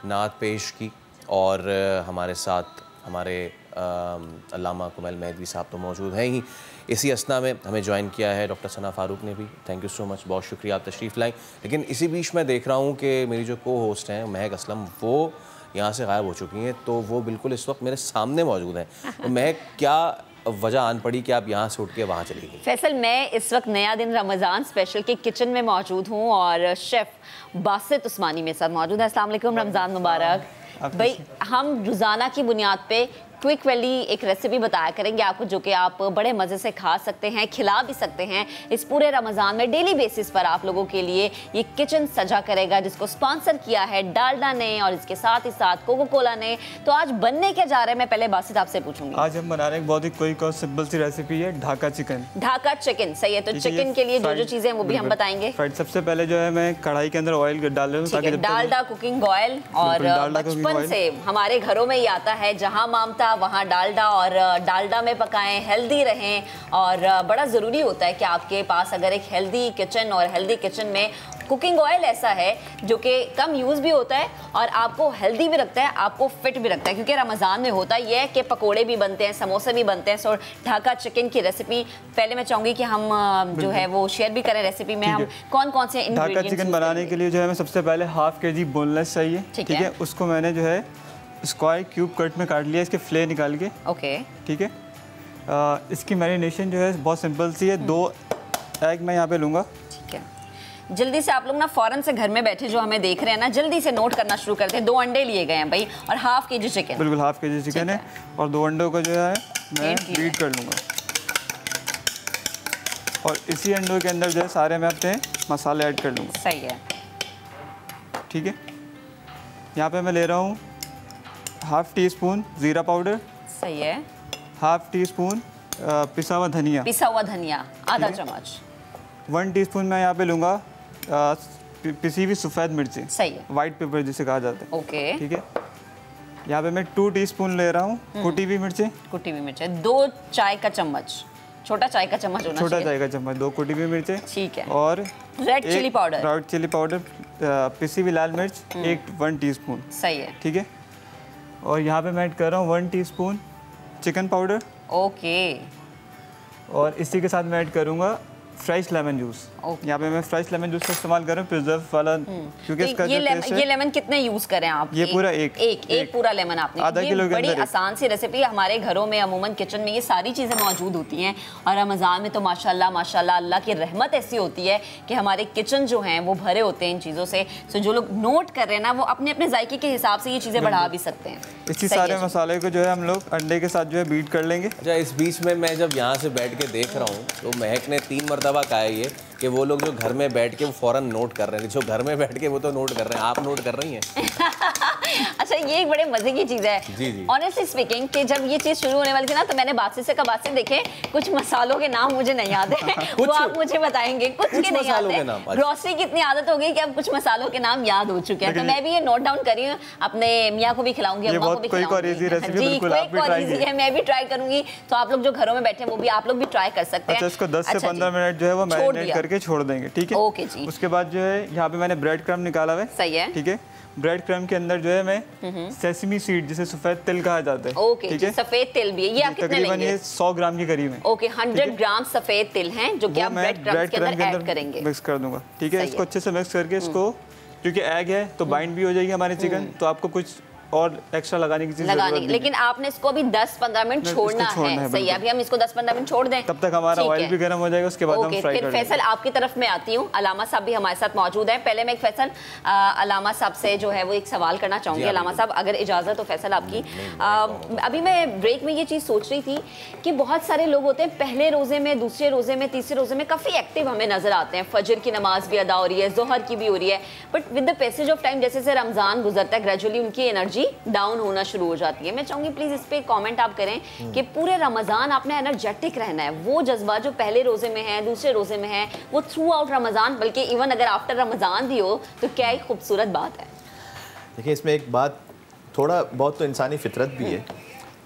नात पेश की और हमारे साथ हमारे अल्लामा कुमैल मेहदी साहब तो मौजूद हैं ही। इसी असना में हमें ज्वाइन किया है डॉक्टर सना फारूक ने भी। थैंक यू सो मच, बहुत शुक्रिया, आप तशरीफ़ लाएँ। लेकिन इसी बीच मैं देख रहा हूँ कि मेरी जो को होस्ट हैं महक असलम, वो यहाँ से गायब हो चुकी हैं। तो वो बिल्कुल इस वक्त मेरे सामने मौजूद हैं। तो महक, क्या वजह आन पड़ी कि आप यहाँ से उठ के वहाँ चली गई? फैसल, मैं इस वक्त नया दिन रमज़ान स्पेशल के किचन में मौजूद हूँ और शेफ़ बासित उस्मानी मेरे साथ मौजूद है। अस्सलाम वालेकुम, रमज़ान मुबारक। भाई, हम रोज़ाना की बुनियाद पे क्विक वाली एक रेसिपी बताया करेंगे आपको, जो कि आप बड़े मज़े से खा सकते हैं, खिला भी सकते हैं। इस पूरे रमज़ान में डेली बेसिस पर आप लोगों के लिए ये किचन सजा करेगा, जिसको स्पॉन्सर किया है डालडा ने और इसके साथ ही साथ कोको कोला ने। तो आज बनने क्या जा रहा है, मैं पहले बासित आपसे पूछूंगी। आज हम बना रहे हैं बहुत ही क्विक और सिंपल सी रेसिपी है, ढाका चिकन। ढाका चिकन, सही है। तो चिकन के लिए जो चीज़ें हैं वो भी हम बताएंगे। सबसे पहले जो है मैं कढ़ाई के अंदर ऑयल डाल रहा हूँ, ताकि डालडा कुकिंग ऑयल। और बचपन से हमारे घरों में ही आता है, जहाँ मामता वहाँ डालडा, और डालडा में पकाएं, हेल्दी रहें। और बड़ा ज़रूरी होता है कि आपके पास अगर एक हेल्दी किचन, और हेल्दी किचन में कुकिंग ऑयल ऐसा है जो कि कम यूज़ भी होता है और आपको हेल्दी भी रखता है, आपको फिट भी रखता है। क्योंकि रमज़ान में होता है यह कि पकोड़े भी बनते हैं, समोसे भी बनते हैं। सो ढाका चिकन की रेसिपी पहले मैं चाहूँगी कि हम जो है वो शेयर भी करें रेसिपी में। हम कौन कौन से ढाका चिकन बनाने के लिए जो है मैं सबसे पहले हाफ के जी बोनलेस चाहिए, ठीक है। उसको मैंने जो है स्क्वायर क्यूब कट में काट लिया, इसके फ्ले निकाल के, ओके, ठीक है। इसकी मैरिनेशन जो है बहुत सिंपल सी है। 2 एग मैं यहाँ पे लूँगा, ठीक है। जल्दी से आप लोग ना फ़ौरन से घर में बैठे जो हमें देख रहे हैं ना, जल्दी से नोट करना शुरू करते हैं। 2 अंडे लिए गए हैं भाई, और हाफ के जी चिकन। बिल्कुल हाफ के जी चिकन है। और 2 अंडों को जो है मैं बीट कर लूँगा, और इसी अंडों के अंदर जो है सारे मैं अपने मसाले ऐड कर लूँगा। सही है, ठीक है। यहाँ पे मैं ले रहा हूँ हाफ टी स्पून ज़ीरा पाउडर, सही है। हाफ टी स्पून पिसा हुआ धनिया, आधा चम्मच। 1 टीस्पून मैं यहाँ पे लूँगा पिसी हुई सफ़ेद मिर्ची, सही है, वाइट पेपर जिसे कहा जाता है, ओके, ठीक है। यहाँ पे मैं 2 टीस्पून ले रहा हूँ कुटी हुई मिर्ची, 2 चाय का चम्मच, छोटा चाय का चम्मच होना चाहिए, छोटा चाय का चम्मच, 2 कुटी हुई मिर्ची, ठीक है। और रेड चिली पाउडर, पिसी हुई लाल मिर्च 1 टीस्पून, सही है, ठीक है। और यहाँ पे मैं ऐड कर रहा हूँ 1 टीस्पून चिकन पाउडर, ओके। और इसी के साथ मैं ऐड करूँगा फ्रेश लेमन जूस। यहाँ पे मैं फ्रेश लेमन जूस का इस्तेमाल कर रहा हूँ, प्रिजर्व वाला, क्योंकि इसका ये लेमन कितने यूज करें आप? ये पूरा एक पूरा लेमन आपने। आधा किलो के अंदर। बड़ी आसान सी रेसिपी है। हमारे घरों में अमूमन किचन में ये सारी चीज़ें मौजूद होती हैं, और रमज़ान में तो माशाल्लाह माशाल्लाह अल्लाह की रहमत ऐसी होती है कि हमारे किचन जो हैं वो भरे होते हैं इन चीज़ों से। सो जो लोग नोट कर रहे हैं ना, वो अपने अपने जायके के हिसाब से ये चीज़ें बढ़ा भी सकते हैं। इसी सारे मसाले को जो है हम लोग अंडे के साथ जो है बीट कर लेंगे। अच्छा, इस बीच में मैं जब यहाँ से बैठ के देख रहा हूँ तो महक ने 3 मरतबा कहा है ये कि वो लोग जो घर में बैठ के वो फ़ौरन नोट कर रहे हैं। जो घर में बैठ के वो तो नोट कर रहे हैं, आप नोट कर रही हैं। अच्छा, ये एक बड़े मजे की चीज़ है। जी जी। ऑनेस्टली स्पीकिंग कि जब ये चीज़ शुरू होने वाली थी ना, तो मैंने बादशाह से कहा, बादशाह देखे कुछ मसालों के नाम मुझे नहीं याद है, वो आप मुझे बताएंगे। कुछ के नहीं याद है। ग्रोसरी की इतनी आदत हो गई कि अब कुछ मसालों के नाम याद हो चुके हैं। तो मैं भी ये नोट डाउन करी हूँ, अपने मियाँ को भी खिलाऊंगी, अम्मा को भी खिलाऊंगी। मैं भी ट्राई करूंगी। तो आप लोग जो घरों में बैठे हैं वो भी आप लोग भी ट्राई कर सकते हैं। अच्छा, इसको 10 से 15 मिनट जो है वो मैरिनेट करके छोड़ देंगे, ठीक है। ओके जी। उसके बाद जो है यहाँ पे मैंने ब्रेड क्रम्ब निकाला हुआ है, सही है, ठीक है। ब्रेड क्रम्ब के अंदर जो है मैं सेसमी सीड, जिसे सफेद तिल कहा जाता है। ओके, ठीक है, सफेद तिल भी है। ये आप कितने लेंगे? ये 100 ग्राम के करीब है। ओके, 100 ग्राम सफेद तिल हैं जो कि आप ब्रेड क्रम्ब के अंदर ऐड करेंगे। मिक्स कर दूंगा, ठीक है। इसको अच्छे से मिक्स करके इसको, क्योंकि एग है तो बाइंड भी हो जाएगी हमारे चिकन, तो आपको कुछ और एक्स्ट्रा लगाने की चीज लगाने, लेकिन आपने इसको अभी 10-15 मिनट छोड़ना है। सही है, अभी हम इसको 10-15 मिनट छोड़ दें, तब तक हमारा ऑयल भी गर्म हो जाएगा, उसके बाद हम फ्राई फिर फैसल आपकी तरफ में आती हूँ। अलामा साहब भी हमारे साथ मौजूद हैं। पहले मैं एक फैसल अलामा साहब से जो है वो एक सवाल करना चाहूंगी। अलामा साहब, अगर इजाजत हो फैसल आपकी, अभी मैं ब्रेक में ये चीज सोच रही थी कि बहुत सारे लोग होते हैं पहले रोजे में, दूसरे रोजे में, तीसरे रोजे में काफी एक्टिव हमें नजर आते हैं। फजर की नमाज भी अदा हो रही है, जोहर की भी हो रही है, but with the passage of time जैसे रमजान गुजरता है, ग्रेजुअली उनकी एनर्जी डाउन होना शुरू हो जाती है। मैं चाहूंगी प्लीज इस पे कमेंट आप करें कि पूरे रमजान आपने एनर्जेटिक रहना है, वो जज्बा जो पहले रोजे में है, दूसरे रोजे में है, वो थ्रू आउट रमजान, बल्कि इवन अगर आफ्टर रमजान भी हो तो क्या एक खूबसूरत बात है। देखिए, इसमें एक बात थोड़ा बहुत तो इंसानी फितरत भी है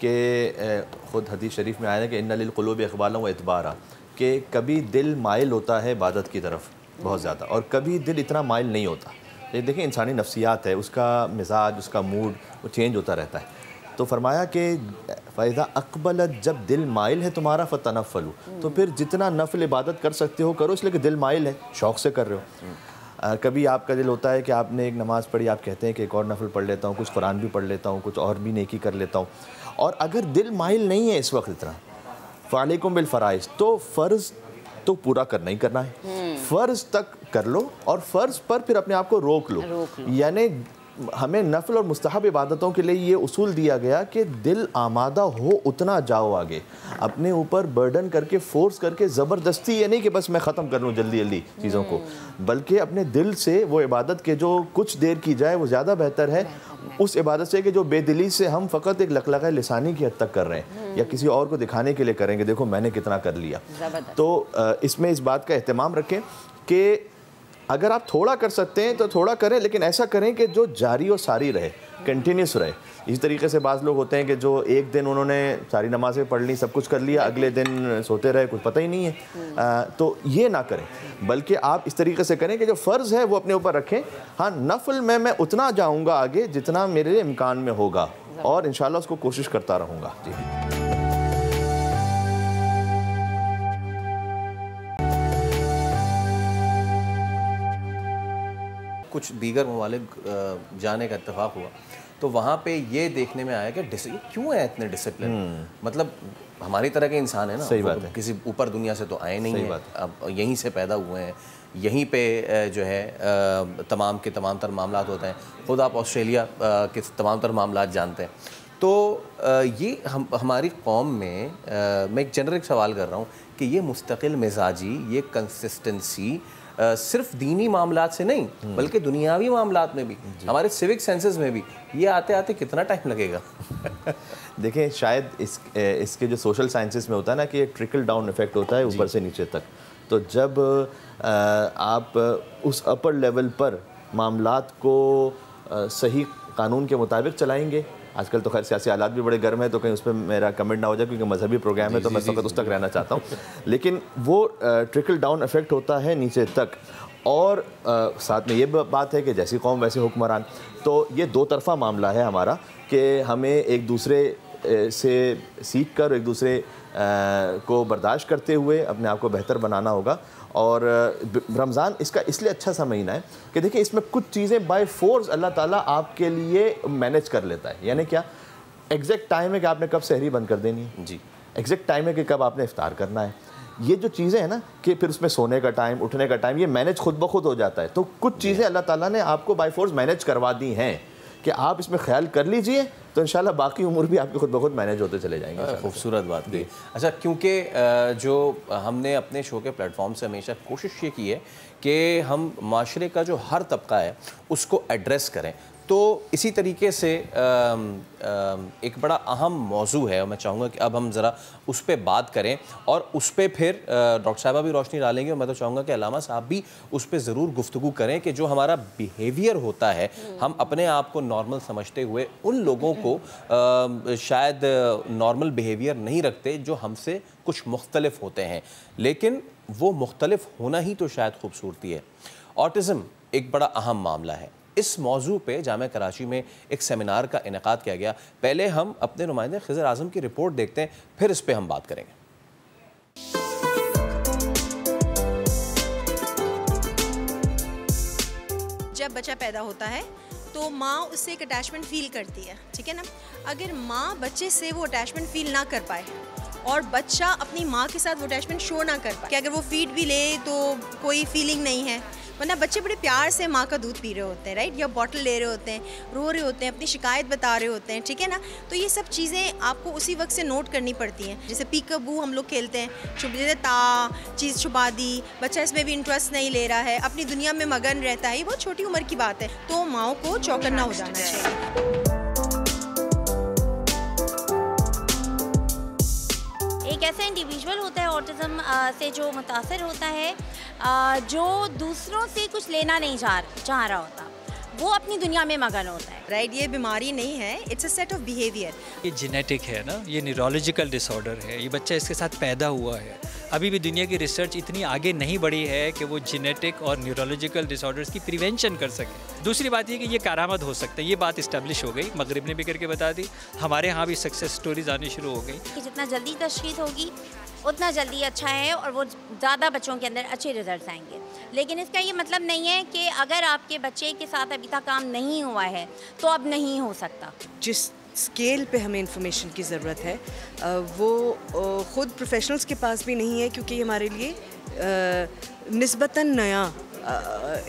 कि खुद हदीस शरीफ में आया है कि इन्ना लिल क़ुलूबि इक़बालन व इदबारा, कि कभी दिल माइल होता है इबादत की तरफ बहुत ज़्यादा, और कभी दिल इतना माइल नहीं होता। ये देखिए, इंसानी नफ्सियात है, उसका मिजाज, उसका मूड वो चेंज होता रहता है। तो फरमाया कि फ़ैज़ा अक़बलत, जब दिल माइल है तुम्हारा फ़तनफ़लू, तो फिर जितना नफल इबादत कर सकते हो करो, इसलिए कि दिल माइल है, शौक़ से कर रहे हो। कभी आपका दिल होता है कि आपने एक नमाज़ पढ़ी, आप कहते हैं कि एक और नफल पढ़ लेता हूँ, कुछ कुरान भी पढ़ लेता हूँ, कुछ और भी नेकी कर लेता हूँ। और अगर दिल माइल नहीं है इस वक्त इतना, फ़अलैकुम बिल फ़राइज़, तो फ़र्ज़ तो पूरा करना ही करना है, फ़र्ज़ तक कर लो और फ़र्ज़ पर फिर अपने आप को रोक लो। यानी हमें नफल और मुस्तहब इबादतों के लिए ये उसूल दिया गया कि दिल आमादा हो उतना जाओ आगे, अपने ऊपर बर्डन करके, फोर्स करके, ज़बरदस्ती ये नहीं कि बस मैं ख़त्म कर लूँ जल्दी जल्दी चीज़ों को, बल्कि अपने दिल से वो इबादत के जो कुछ देर की जाए वो ज़्यादा बेहतर है उस इबादत से कि जो बेदिली से हम फ़कत एक लकलका लिसानी की हद तक कर रहे हैं या किसी और को दिखाने के लिए करेंगे, देखो मैंने कितना कर लिया। तो इसमें इस बात का एहतमाम रखें कि अगर आप थोड़ा कर सकते हैं तो थोड़ा करें, लेकिन ऐसा करें कि जो जारी और सारी रहे, कंटिन्यूस रहे। इस तरीके से बाज़ लोग होते हैं कि जो एक दिन उन्होंने सारी नमाज़ें पढ़ ली, सब कुछ कर लिया, अगले दिन सोते रहे, कुछ पता ही नहीं है। तो ये ना करें, बल्कि आप इस तरीके से करें कि जो फ़र्ज़ है वो अपने ऊपर रखें। हाँ, नफल में मैं उतना जाऊँगा आगे जितना मेरे इम्कान में होगा, और इंशाल्लाह उसको कोशिश करता रहूँगा। जी, कुछ दीगर ममालिक जाने का इत्तेफाक हुआ तो वहाँ पे ये देखने में आया कि क्यों है इतने डिसिप्लिन, मतलब हमारी तरह के इंसान है ना, सही बात है, किसी ऊपर दुनिया से तो आए नहीं है, अब यहीं से पैदा हुए हैं, यहीं पे जो है तमाम के तमाम तर मामलात होते हैं। खुद आप ऑस्ट्रेलिया के तमाम तर मामलात जानते हैं। तो ये हमारी कौम में मैं एक जेनरिक सवाल कर रहा हूँ कि ये मुस्तकिल मिजाजी, ये कंसिस्टेंसी सिर्फ दीनी मामलात से नहीं बल्कि दुनियावी मामलात में भी, हमारे सिविक सेंसेस में भी, ये आते आते कितना टाइम लगेगा? देखें, शायद इसके जो सोशल साइंसेस में होता है ना कि एक ट्रिकल डाउन इफेक्ट होता है ऊपर से नीचे तक। तो जब आप उस अपर लेवल पर मामलात को सही कानून के मुताबिक चलाएंगे, आजकल तो खैर सियासी हालात भी बड़े गर्म है तो कहीं उस पर मेरा कमेंट ना हो जाए क्योंकि मजहबी प्रोग्राम है तो मैं उस तक रहना चाहता हूँ, लेकिन वो ट्रिकल डाउन इफेक्ट होता है नीचे तक। और साथ में ये बात है कि जैसी कौम वैसे हुक्मरान, तो ये दो तरफा मामला है हमारा कि हमें एक दूसरे से सीख कर, एक दूसरे को बर्दाश्त करते हुए अपने आप को बेहतर बनाना होगा। और रमज़ान इसका इसलिए अच्छा सा महीना है कि देखिए इसमें कुछ चीज़ें बाय फोर्स अल्लाह ताला आपके लिए मैनेज कर लेता है। यानी क्या, एग्जैक्ट टाइम है कि आपने कब सहरी बंद कर देनी है, जी, एग्जैक्ट टाइम है कि कब आपने इफ्तार करना है, ये जो चीज़ें हैं ना कि फिर उसमें सोने का टाइम, उठने का टाइम, ये मैनेज खुद ब खुद हो जाता है। तो कुछ चीज़ें अल्लाह ताला ने आपको बाय फोर्स मैनेज करवा दी हैं कि आप इसमें ख्याल कर लीजिए तो इंशाल्लाह बाकी उम्र भी आपके खुद ब खुद मैनेज होते चले जाएंगे। खूबसूरत बात थी। अच्छा, क्योंकि जो हमने अपने शो के प्लेटफॉर्म से हमेशा कोशिश ये की है कि हम माशरे का जो हर तबका है उसको एड्रेस करें, तो इसी तरीके से एक बड़ा अहम मौजू है और मैं चाहूँगा कि अब हम ज़रा उस पर बात करें और उस पर फिर डॉक्टर साहिबा भी रोशनी डालेंगे और मैं तो चाहूँगा कि अलामा साहब भी उस पर ज़रूर गुफ्तगू करें कि जो हमारा बिहेवियर होता है, हम अपने आप को नॉर्मल समझते हुए उन लोगों को शायद नॉर्मल बिहेवियर नहीं रखते जो हमसे कुछ मुख्तलिफ होते हैं, लेकिन वो मुख्तलिफ होना ही तो शायद खूबसूरती है। ऑटिज़म एक बड़ा अहम मामला है, इस मौजू पे जामिया कराची में एक सेमिनार का इनेकाद किया गया। पहले हम अपने नुमाइंदे खिज़र आज़म की रिपोर्ट देखते हैं, फिर इस पर हम बात करेंगे। जब बच्चा पैदा होता है तो माँ उससे एक अटैचमेंट फील करती है, ठीक है ना। अगर माँ बच्चे से वो अटैचमेंट फील ना कर पाए और बच्चा अपनी माँ के साथ वो अटैचमेंट शो ना कर पाए कि अगर वो फीड भी ले तो कोई फीलिंग नहीं है, वरना बच्चे बड़े प्यार से माँ का दूध पी रहे होते हैं, राइट, या बॉटल ले रहे होते हैं, रो रहे होते हैं, अपनी शिकायत बता रहे होते हैं, ठीक है ना। तो ये सब चीज़ें आपको उसी वक्त से नोट करनी पड़ती हैं। जैसे पीकअबू हम लोग खेलते हैं, छुप जैसे चीज़ छुपा दी, बच्चा इसमें भी इंटरेस्ट नहीं ले रहा है, अपनी दुनिया में मगन रहता है, ये बहुत छोटी उम्र की बात है, तो माँओं को चौकन्ना हो जाना चाहिए। एक ऐसा इंडिविजुअल होता है ऑटिज़म से जो मुतासर होता है, जो दूसरों से कुछ लेना नहीं चाह रहा होता, वो अपनी दुनिया में मगन होता है, राइट। ये बीमारी नहीं है, it's a set of behaviour. ये जेनेटिक है ना, ये न्यूरोलॉजिकल डिसऑर्डर है, ये बच्चा इसके साथ पैदा हुआ है। अभी भी दुनिया की रिसर्च इतनी आगे नहीं बढ़ी है कि वो जेनेटिक और न्यूरोलॉजिकल डिसऑर्डर्स की प्रिवेंशन कर सके। दूसरी बात ये कि ये कारामद हो सकते हैं, ये बात इस्टेब्लिश हो गई, मगरिब ने भी करके बता दी, हमारे यहाँ भी सक्सेस स्टोरीज आनी शुरू हो गई कि जितना जल्दी तशख़ीस होगी उतना जल्दी अच्छा है और वो ज़्यादा बच्चों के अंदर अच्छे रिजल्ट आएंगे। लेकिन इसका ये मतलब नहीं है कि अगर आपके बच्चे के साथ अभी तक काम नहीं हुआ है तो अब नहीं हो सकता। जिस स्केल पे हमें इंफॉर्मेशन की ज़रूरत है वो ख़ुद प्रोफेशनल्स के पास भी नहीं है, क्योंकि ये हमारे लिए निस्बतन नया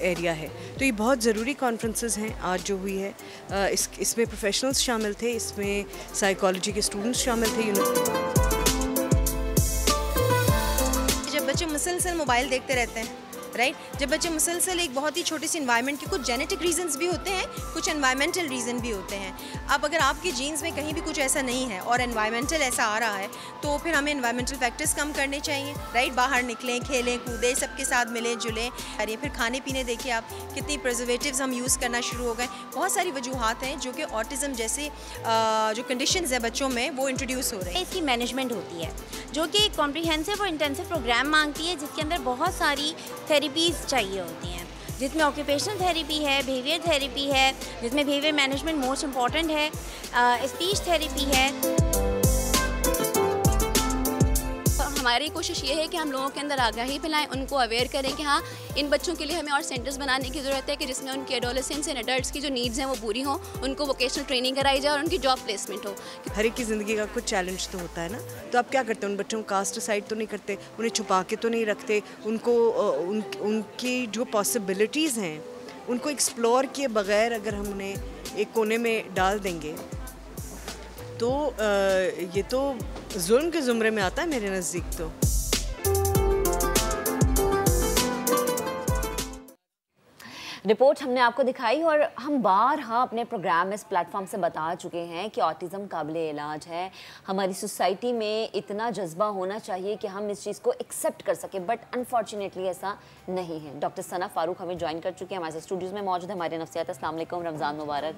एरिया है। तो ये बहुत ज़रूरी कॉन्फ्रेंसेस हैं आज जो हुई है। इसमें प्रोफेशनल्स शामिल थे, इसमें साइकोलॉजी के स्टूडेंट्स शामिल थे। जब बच्चे मुसलसल मोबाइल देखते रहते हैं, राइट, जब बच्चे मुसलसल एक बहुत ही छोटी सी इन्वायरमेंट के, कुछ जेनेटिक रीजंस भी होते हैं, कुछ एनवायरमेंटल रीज़न भी होते हैं। अब अगर आपके जीन्स में कहीं भी कुछ ऐसा नहीं है और एनवायरमेंटल ऐसा आ रहा है तो फिर हमें एनवायरमेंटल फैक्टर्स कम करने चाहिए, राइट। बाहर निकलें, खेलें कूदें, सबके साथ मिलें जुलें। अरे फिर खाने पीने देखिए आप, कितनी प्रिजर्वेटिव्स हम यूज़ करना शुरू हो गए। बहुत सारी वजूहात हैं जो कि ऑटिज़म जैसे जो कंडीशंस है बच्चों में वो इंट्रोड्यूस हो रहे हैं। इसकी मैनेजमेंट होती है जो कि कॉम्प्रिहेंसिव और इंटेंसिव प्रोग्राम मांगती है, जिसके अंदर बहुत सारी थेरेपीज़ चाहिए होती हैं, जिसमें ऑक्यूपेशनल थेरेपी है, बिहेवियर थेरेपी है, जिसमें बिहेवियर मैनेजमेंट मोस्ट इम्पॉर्टेंट है, स्पीच थेरेपी है। हमारी कोशिश ये है कि हम लोगों के अंदर आगाही फैलाएं, उनको अवेयर करें कि हाँ, इन बच्चों के लिए हमें और सेंटर्स बनाने की ज़रूरत है कि जिसमें उनके एडोलेसेंट्स एंड एडल्ट्स की जो नीड्स हैं वो पूरी हों, उनको वोकेशनल ट्रेनिंग कराई जाए और उनकी जॉब प्लेसमेंट हो। हर एक की ज़िंदगी का कुछ चैलेंज तो होता है ना, तो आप क्या करते हैं? उन बच्चों को कास्ट असाइड तो नहीं करते, उन्हें छुपा के तो नहीं रखते, उनको उनकी जो पॉसिबिलिटीज़ हैं उनको एक्सप्लोर किए बगैर अगर हम उन्हें एक कोने में डाल देंगे तो ये तो जुल्म के ज़ुमरे में आता है मेरे नज़दीक। तो रिपोर्ट हमने आपको दिखाई और हम बारहा अपने प्रोग्राम में इस प्लेटफॉर्म से बता चुके हैं कि ऑटिज़म काबिले इलाज है। हमारी सोसाइटी में इतना जज्बा होना चाहिए कि हम इस चीज़ को एक्सेप्ट कर सकें, बट अनफॉर्चुनेटली ऐसा नहीं है। डॉक्टर सना फारूक हमें ज्वाइन कर चुके हैं, हमारे स्टूडियोज़ में मौजूद है हमारे नफ्सियात। अस्सलाम वालेकुम, रमज़ान मुबारक।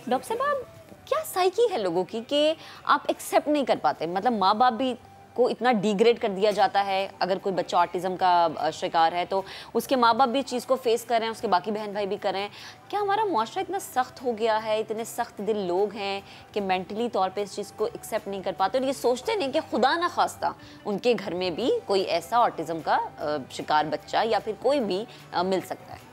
डॉक्टर साहब, क्या साइकी है लोगों की कि आप एक्सेप्ट नहीं कर पाते? मतलब माँ बाप भी को इतना डिग्रेड कर दिया जाता है, अगर कोई बच्चा ऑटिज़म का शिकार है तो उसके माँ बाप भी चीज़ को फेस कर रहे हैं, उसके बाकी बहन भाई भी कर रहे हैं। क्या हमारा मुआशरा इतना सख्त हो गया है, इतने सख्त दिल लोग हैं कि मेंटली तौर पे इस चीज़ को एक्सेप्ट नहीं कर पाते और ये सोचते नहीं कि खुदा ना खास्ता उनके घर में भी कोई ऐसा ऑटिज़म का शिकार बच्चा या फिर कोई भी मिल सकता है?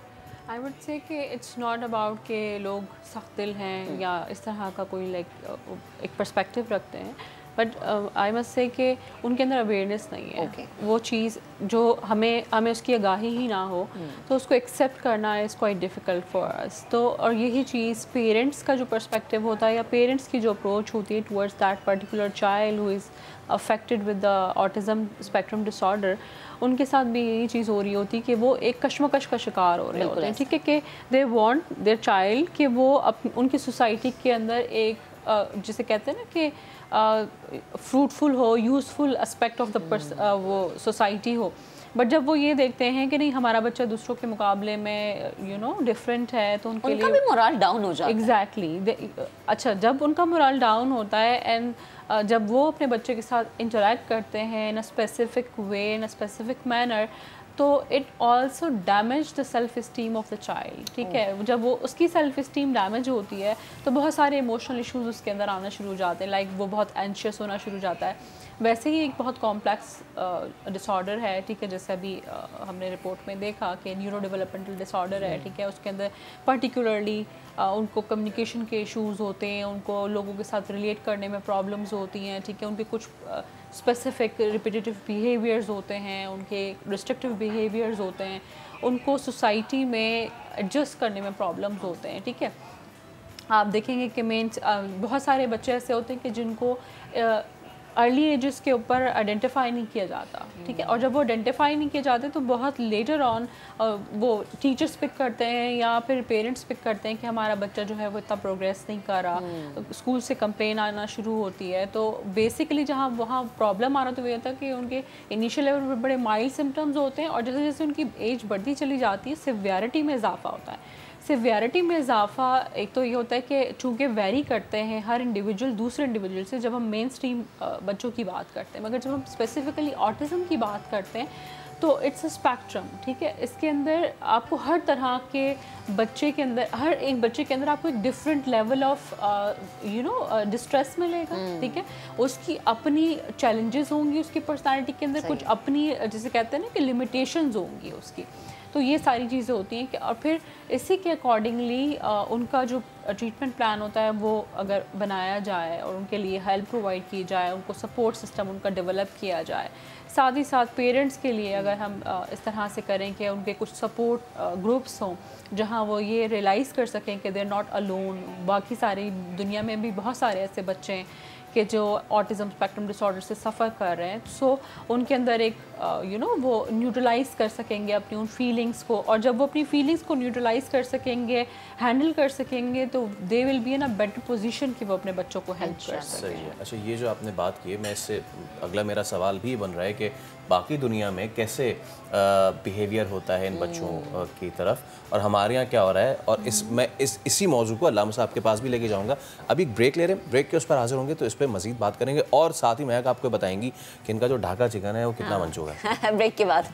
आई वुड से कि इट्स नॉट अबाउट के लोग सख्त दिल हैं या इस तरह का कोई एक पर्सपेक्टिव रखते हैं, बट आई मस्ट से कि उनके अंदर अवेयरनेस नहीं है। वो चीज़ जो हमें उसकी आगाही ही ना हो तो उसको एक्सेप्ट करना is quite difficult for us. तो और यही चीज़ पेरेंट्स का जो पर्सपेक्टिव होता है या पेरेंट्स की जो अप्रोच होती है towards that particular child who is affected with the autism spectrum disorder, उनके साथ भी यही चीज़ हो रही होती कि वो एक कश्मकश का शिकार हो रहे होते हैं। ठीक है कि दे वांट देयर चाइल्ड कि वो उनकी सोसाइटी के अंदर एक जिसे कहते हैं ना कि फ्रूटफुल हो, यूज़फुल एस्पेक्ट ऑफ द वो सोसाइटी हो। बट जब वो ये देखते हैं कि नहीं हमारा बच्चा दूसरों के मुकाबले में डिफरेंट है तो उनके लिए भी मोरल डाउन हो जाता है। एग्जैक्टली। अच्छा, जब उनका मोरल डाउन होता है एंड जब वो अपने बच्चे के साथ इंटरेक्ट करते हैं in a specific way, in a specific manner, तो it also damage the self esteem of the child, ठीक है। जब वो उसकी सेल्फ इस्टीम डैमेज होती है तो बहुत सारे इमोशनल इश्यूज उसके अंदर आना शुरू हो जाते हैं, लाइक वो बहुत एंशियस होना शुरू हो जाता है। वैसे ही एक बहुत कॉम्प्लेक्स डिसऑर्डर है, ठीक है, जैसे अभी हमने रिपोर्ट में देखा कि न्यूरो डेवलपमेंटल डिसऑर्डर है, ठीक है। उसके अंदर पर्टिकुलरली उनको कम्युनिकेशन के इश्यूज़ होते हैं, उनको लोगों के साथ रिलेट करने में प्रॉब्लम्स होती हैं, ठीक है। उनके कुछ स्पेसिफिक रिपीटेटिव बिहेवियर्स होते हैं, उनके रिस्ट्रिक्टिव बिहेवियर्स होते हैं, उनको सोसाइटी में एडजस्ट करने में प्रॉब्लम्स होते हैं, ठीक है। आप देखेंगे कि बहुत सारे बच्चे ऐसे होते हैं कि जिनको अर्ली एजेस के ऊपर आइडेंटिफाई नहीं किया जाता, ठीक है। और जब वो आइडेंटिफाई नहीं किए जाते तो बहुत लेटर ऑन वो टीचर्स पिक करते हैं या फिर पेरेंट्स पिक करते हैं कि हमारा बच्चा जो है वो इतना प्रोग्रेस नहीं कर रहा, स्कूल से कंप्लेन आना शुरू होती है। तो बेसिकली जहाँ वहाँ प्रॉब्लम आ रहा तो वो ये था कि उनके इनिशियल लेवल पर बड़े माइल्ड सिम्टम्स होते हैं और जैसे जैसे उनकी एज बढ़ती चली जाती है सिवियरिटी में इजाफा होता है। सिवियरिटी में इजाफा एक तो ये होता है कि चूँकि वेरी करते हैं हर इंडिविजुअल दूसरे इंडिविजुअल से, जब हम मेन स्ट्रीम बच्चों की बात करते हैं, मगर जब हम स्पेसिफिकली ऑटिज़म की बात करते हैं तो इट्स अ स्पेक्ट्रम, ठीक है। इसके अंदर आपको हर तरह के बच्चे के अंदर, हर एक बच्चे के अंदर आपको एक डिफरेंट लेवल ऑफ डिस्ट्रेस मिलेगा, ठीक है। उसकी अपनी चैलेंजेस होंगी, उसकी पर्सनालिटी के अंदर कुछ अपनी, जैसे कहते हैं ना कि लिमिटेशंस होंगी उसकी। तो ये सारी चीज़ें होती हैं कि और फिर इसी के अकॉर्डिंगली उनका जो ट्रीटमेंट प्लान होता है वो अगर बनाया जाए और उनके लिए हेल्प प्रोवाइड की जाए, उनको सपोर्ट सिस्टम उनका डेवलप किया जाए। साथ ही साथ पेरेंट्स के लिए अगर हम इस तरह से करें कि उनके कुछ सपोर्ट ग्रुप्स हों जहाँ वो ये रियलाइज़ कर सकें कि दे आर नॉट अलोन, बाकी सारी दुनिया में भी बहुत सारे ऐसे बच्चे हैं कि जो ऑटिज़म स्पेक्ट्रम डिसऑर्डर से सफ़र कर रहे हैं। सो उनके अंदर एक वो न्यूट्रलाइज़ कर सकेंगे अपनी उन फीलिंग्स को, और जब वो अपनी फीलिंग्स को न्यूट्रलाइज़ कर सकेंगे, हैंडल कर सकेंगे, तो they will be in a better position कि वो अपने बच्चों को हेल्प कर सकें। सही है। अच्छा, ये जो आपने बात की है, मैं इससे अगला मेरा सवाल भी बन रहा है कि बाकी दुनिया में कैसे बिहेवियर होता है इन बच्चों की तरफ और हमारे यहाँ क्या हो रहा है, और मैं इसी मौजू को अल्लामा साहब के पास भी लेके जाऊँगा। अभी ब्रेक ले रहे हैं, ब्रेक के उस पर हाजिर होंगे तो इस पर मज़ीद बात करेंगे और साथ ही महक आपको बताएंगी कि इनका जो ढाका चिकन है वो कितना मंचूगा है। ब्रेक के बाद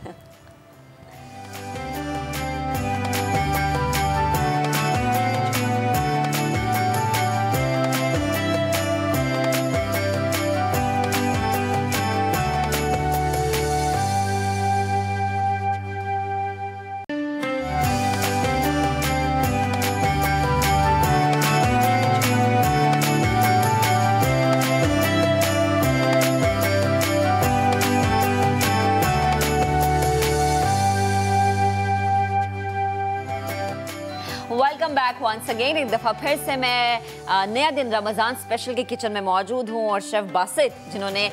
वंस अगेन एक दफ़ा फिर से मैं नया दिन रमज़ान स्पेशल के किचन में मौजूद हूँ और शेफ़ बासित, जिन्होंने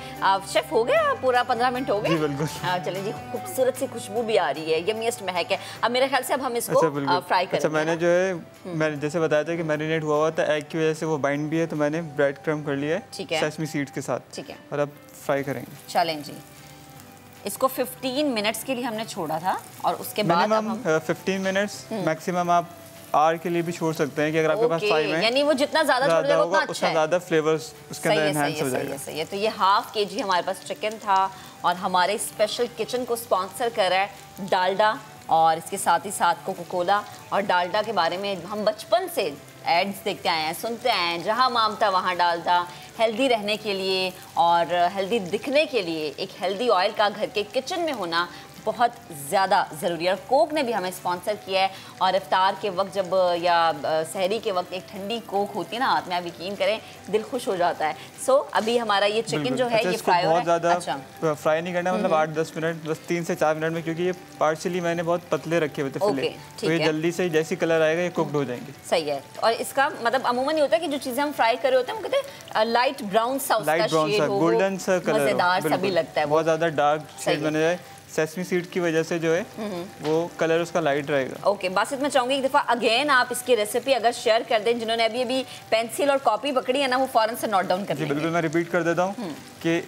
शेफ़ हो गया पूरा 15 मिनट हो गए। चलिए जी, खूबसूरत सी खुशबू भी आ रही है, यम्मीएस्ट महक है। अब मेरे ख्याल से अब हम इसको फ्राई करेंगे। अच्छा, मैंने जो है मैंने जैसे बताया था कि मैरिनेट हुआ था एग की वजह से वो बाइंड भी है, तो मैंने ब्रेड क्रम्ब कर लिया है सेसमी सीड्स के साथ, ठीक है। और अब फ्राई करेंगे। चलें जी, इसको 15 मिनट्स के लिए हमने छोड़ा था और उसके बाद अब हम 15 मिनट्स मैक्सिमम आप आर के लिए भी छोड़ सकते हैं कि अगर आपके पास टाइम है, यानी वो जितना ज़्यादा छोड़ उतना अच्छा है, ज़्यादा फ्लेवर्स उसके अंदर एनहांस हो जाएगा। सही है। तो ये ½ kg हमारे पास चिकन था और हमारे स्पेशल किचन को स्पॉन्सर कर रहा है डालडा, और इसके साथ ही साथ कोका कोला। और डालडा के बारे में हम बचपन से एड्स देखते आए हैं, सुनते आए हैं, जहाँ मामता वहाँ डालडा। हेल्दी रहने के लिए और हेल्दी दिखने के लिए एक हेल्दी ऑयल का घर के किचन में होना बहुत ज़्यादा ज़रूरी है। और कोक ने भी हमें स्पॉन्सर किया है, और इफ्तार के वक्त जब या सहरी के वक्त एक ठंडी कोक होती है ना हाथ में, आप यकीन करें दिल खुश हो जाता है। सो अभी हमारा ये चिकन जो है ये फ्राई हो रहा है। अच्छा, फ्राई नहीं करना, मतलब 8-10 मिनट, बस 3 से 4 मिनट में, क्योंकि ये पार्शियली मैंने बहुत पतले रखे हुए थे फिले, तो ये जल्दी से जैसी कलर आएगा ये कुकड हो जाएंगे। सही है। और इसका मतलब अमूमन ये होता है कि जो चीज़ें हम फ्राई कर रहे होते हैं हम कहते हैं लाइट ब्राउन सा, गोल्डन सा कलर, मज़ेदार सा भी लगता है, बहुत ज़्यादा डार्क शेड बन जाए। सेसमी सीड की वजह से जो है वो कलर उसका लाइट रहेगा। ओके, बासित मैं चाहूँगी एक दफ़ा अगेन आप इसकी रेसिपी अगर शेयर कर दें, जिन्होंने अभी अभी पेंसिल और कॉपी पकड़ी है ना, वो फ़ौरन से नोट डाउन कर लेंगे। बिल्कुल, मैं रिपीट कर देता हूँ कि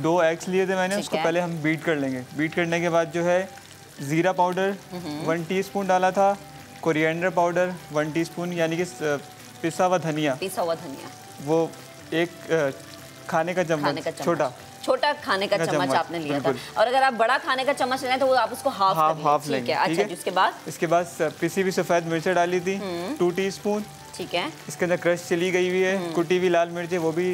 2 एग्स लिए थे मैंने, उसको पहले हम बीट कर लेंगे। बीट करने के बाद जो है ज़ीरा पाउडर 1 टीस्पून डाला था, कोरिएंडर पाउडर 1 टीस्पून, यानी कि पिसा हुआ धनिया, वो 1 खाने का चम्मच छोटा, छोटा खाने का चम्मच आपने लिया था, और अगर आप बड़ा खाने का चम्मच लेना है तो वो आप उसको हाफ लेंगे। अच्छा, इसके बाद पिसी हुई सफ़ेद मिर्चें डाली थी 2 टीस्पून। ठीक है, इसके अंदर क्रश चिली गई हुई है, कुटी हुई लाल मिर्चें वो भी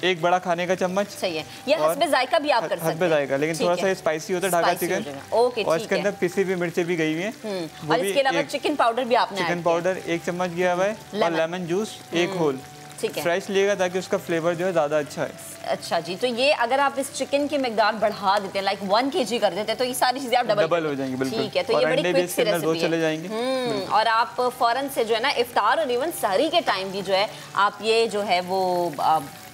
1 बड़ा खाने का चम्मच। सही है, ये हस्बे जायका भी आप कर सकते हैं, हस्बे जायका, लेकिन थोड़ा सा स्पाइसी होता है ढाका चिकन। ओके, और इसके अंदर पिसी हुई मिर्चें भी गई हुई हैं। और इसके अलावा चिकन पाउडर भी आपने, चिकन पाउडर 1 चम्मच गया हुआ है, और लेमन जूस 1 होल। ठीक है, फ्रेश लेगा ताकि उसका फ्लेवर जो है ज़्यादा अच्छा है। अच्छा जी, तो ये अगर आप इस चिकन की मिकदार बढ़ा देते हैं, लाइक 1 kg कर देते हैं, तो ये सारी चीजें आप डबल हो जाएंगी। बिल्कुल, ठीक है, तो ये बड़ी क्विक सी रेसिपी चले जाएंगे। और आप फौरन से जो है ना इफ्तार और इवन सहरी के टाइम भी जो है आप ये जो है वो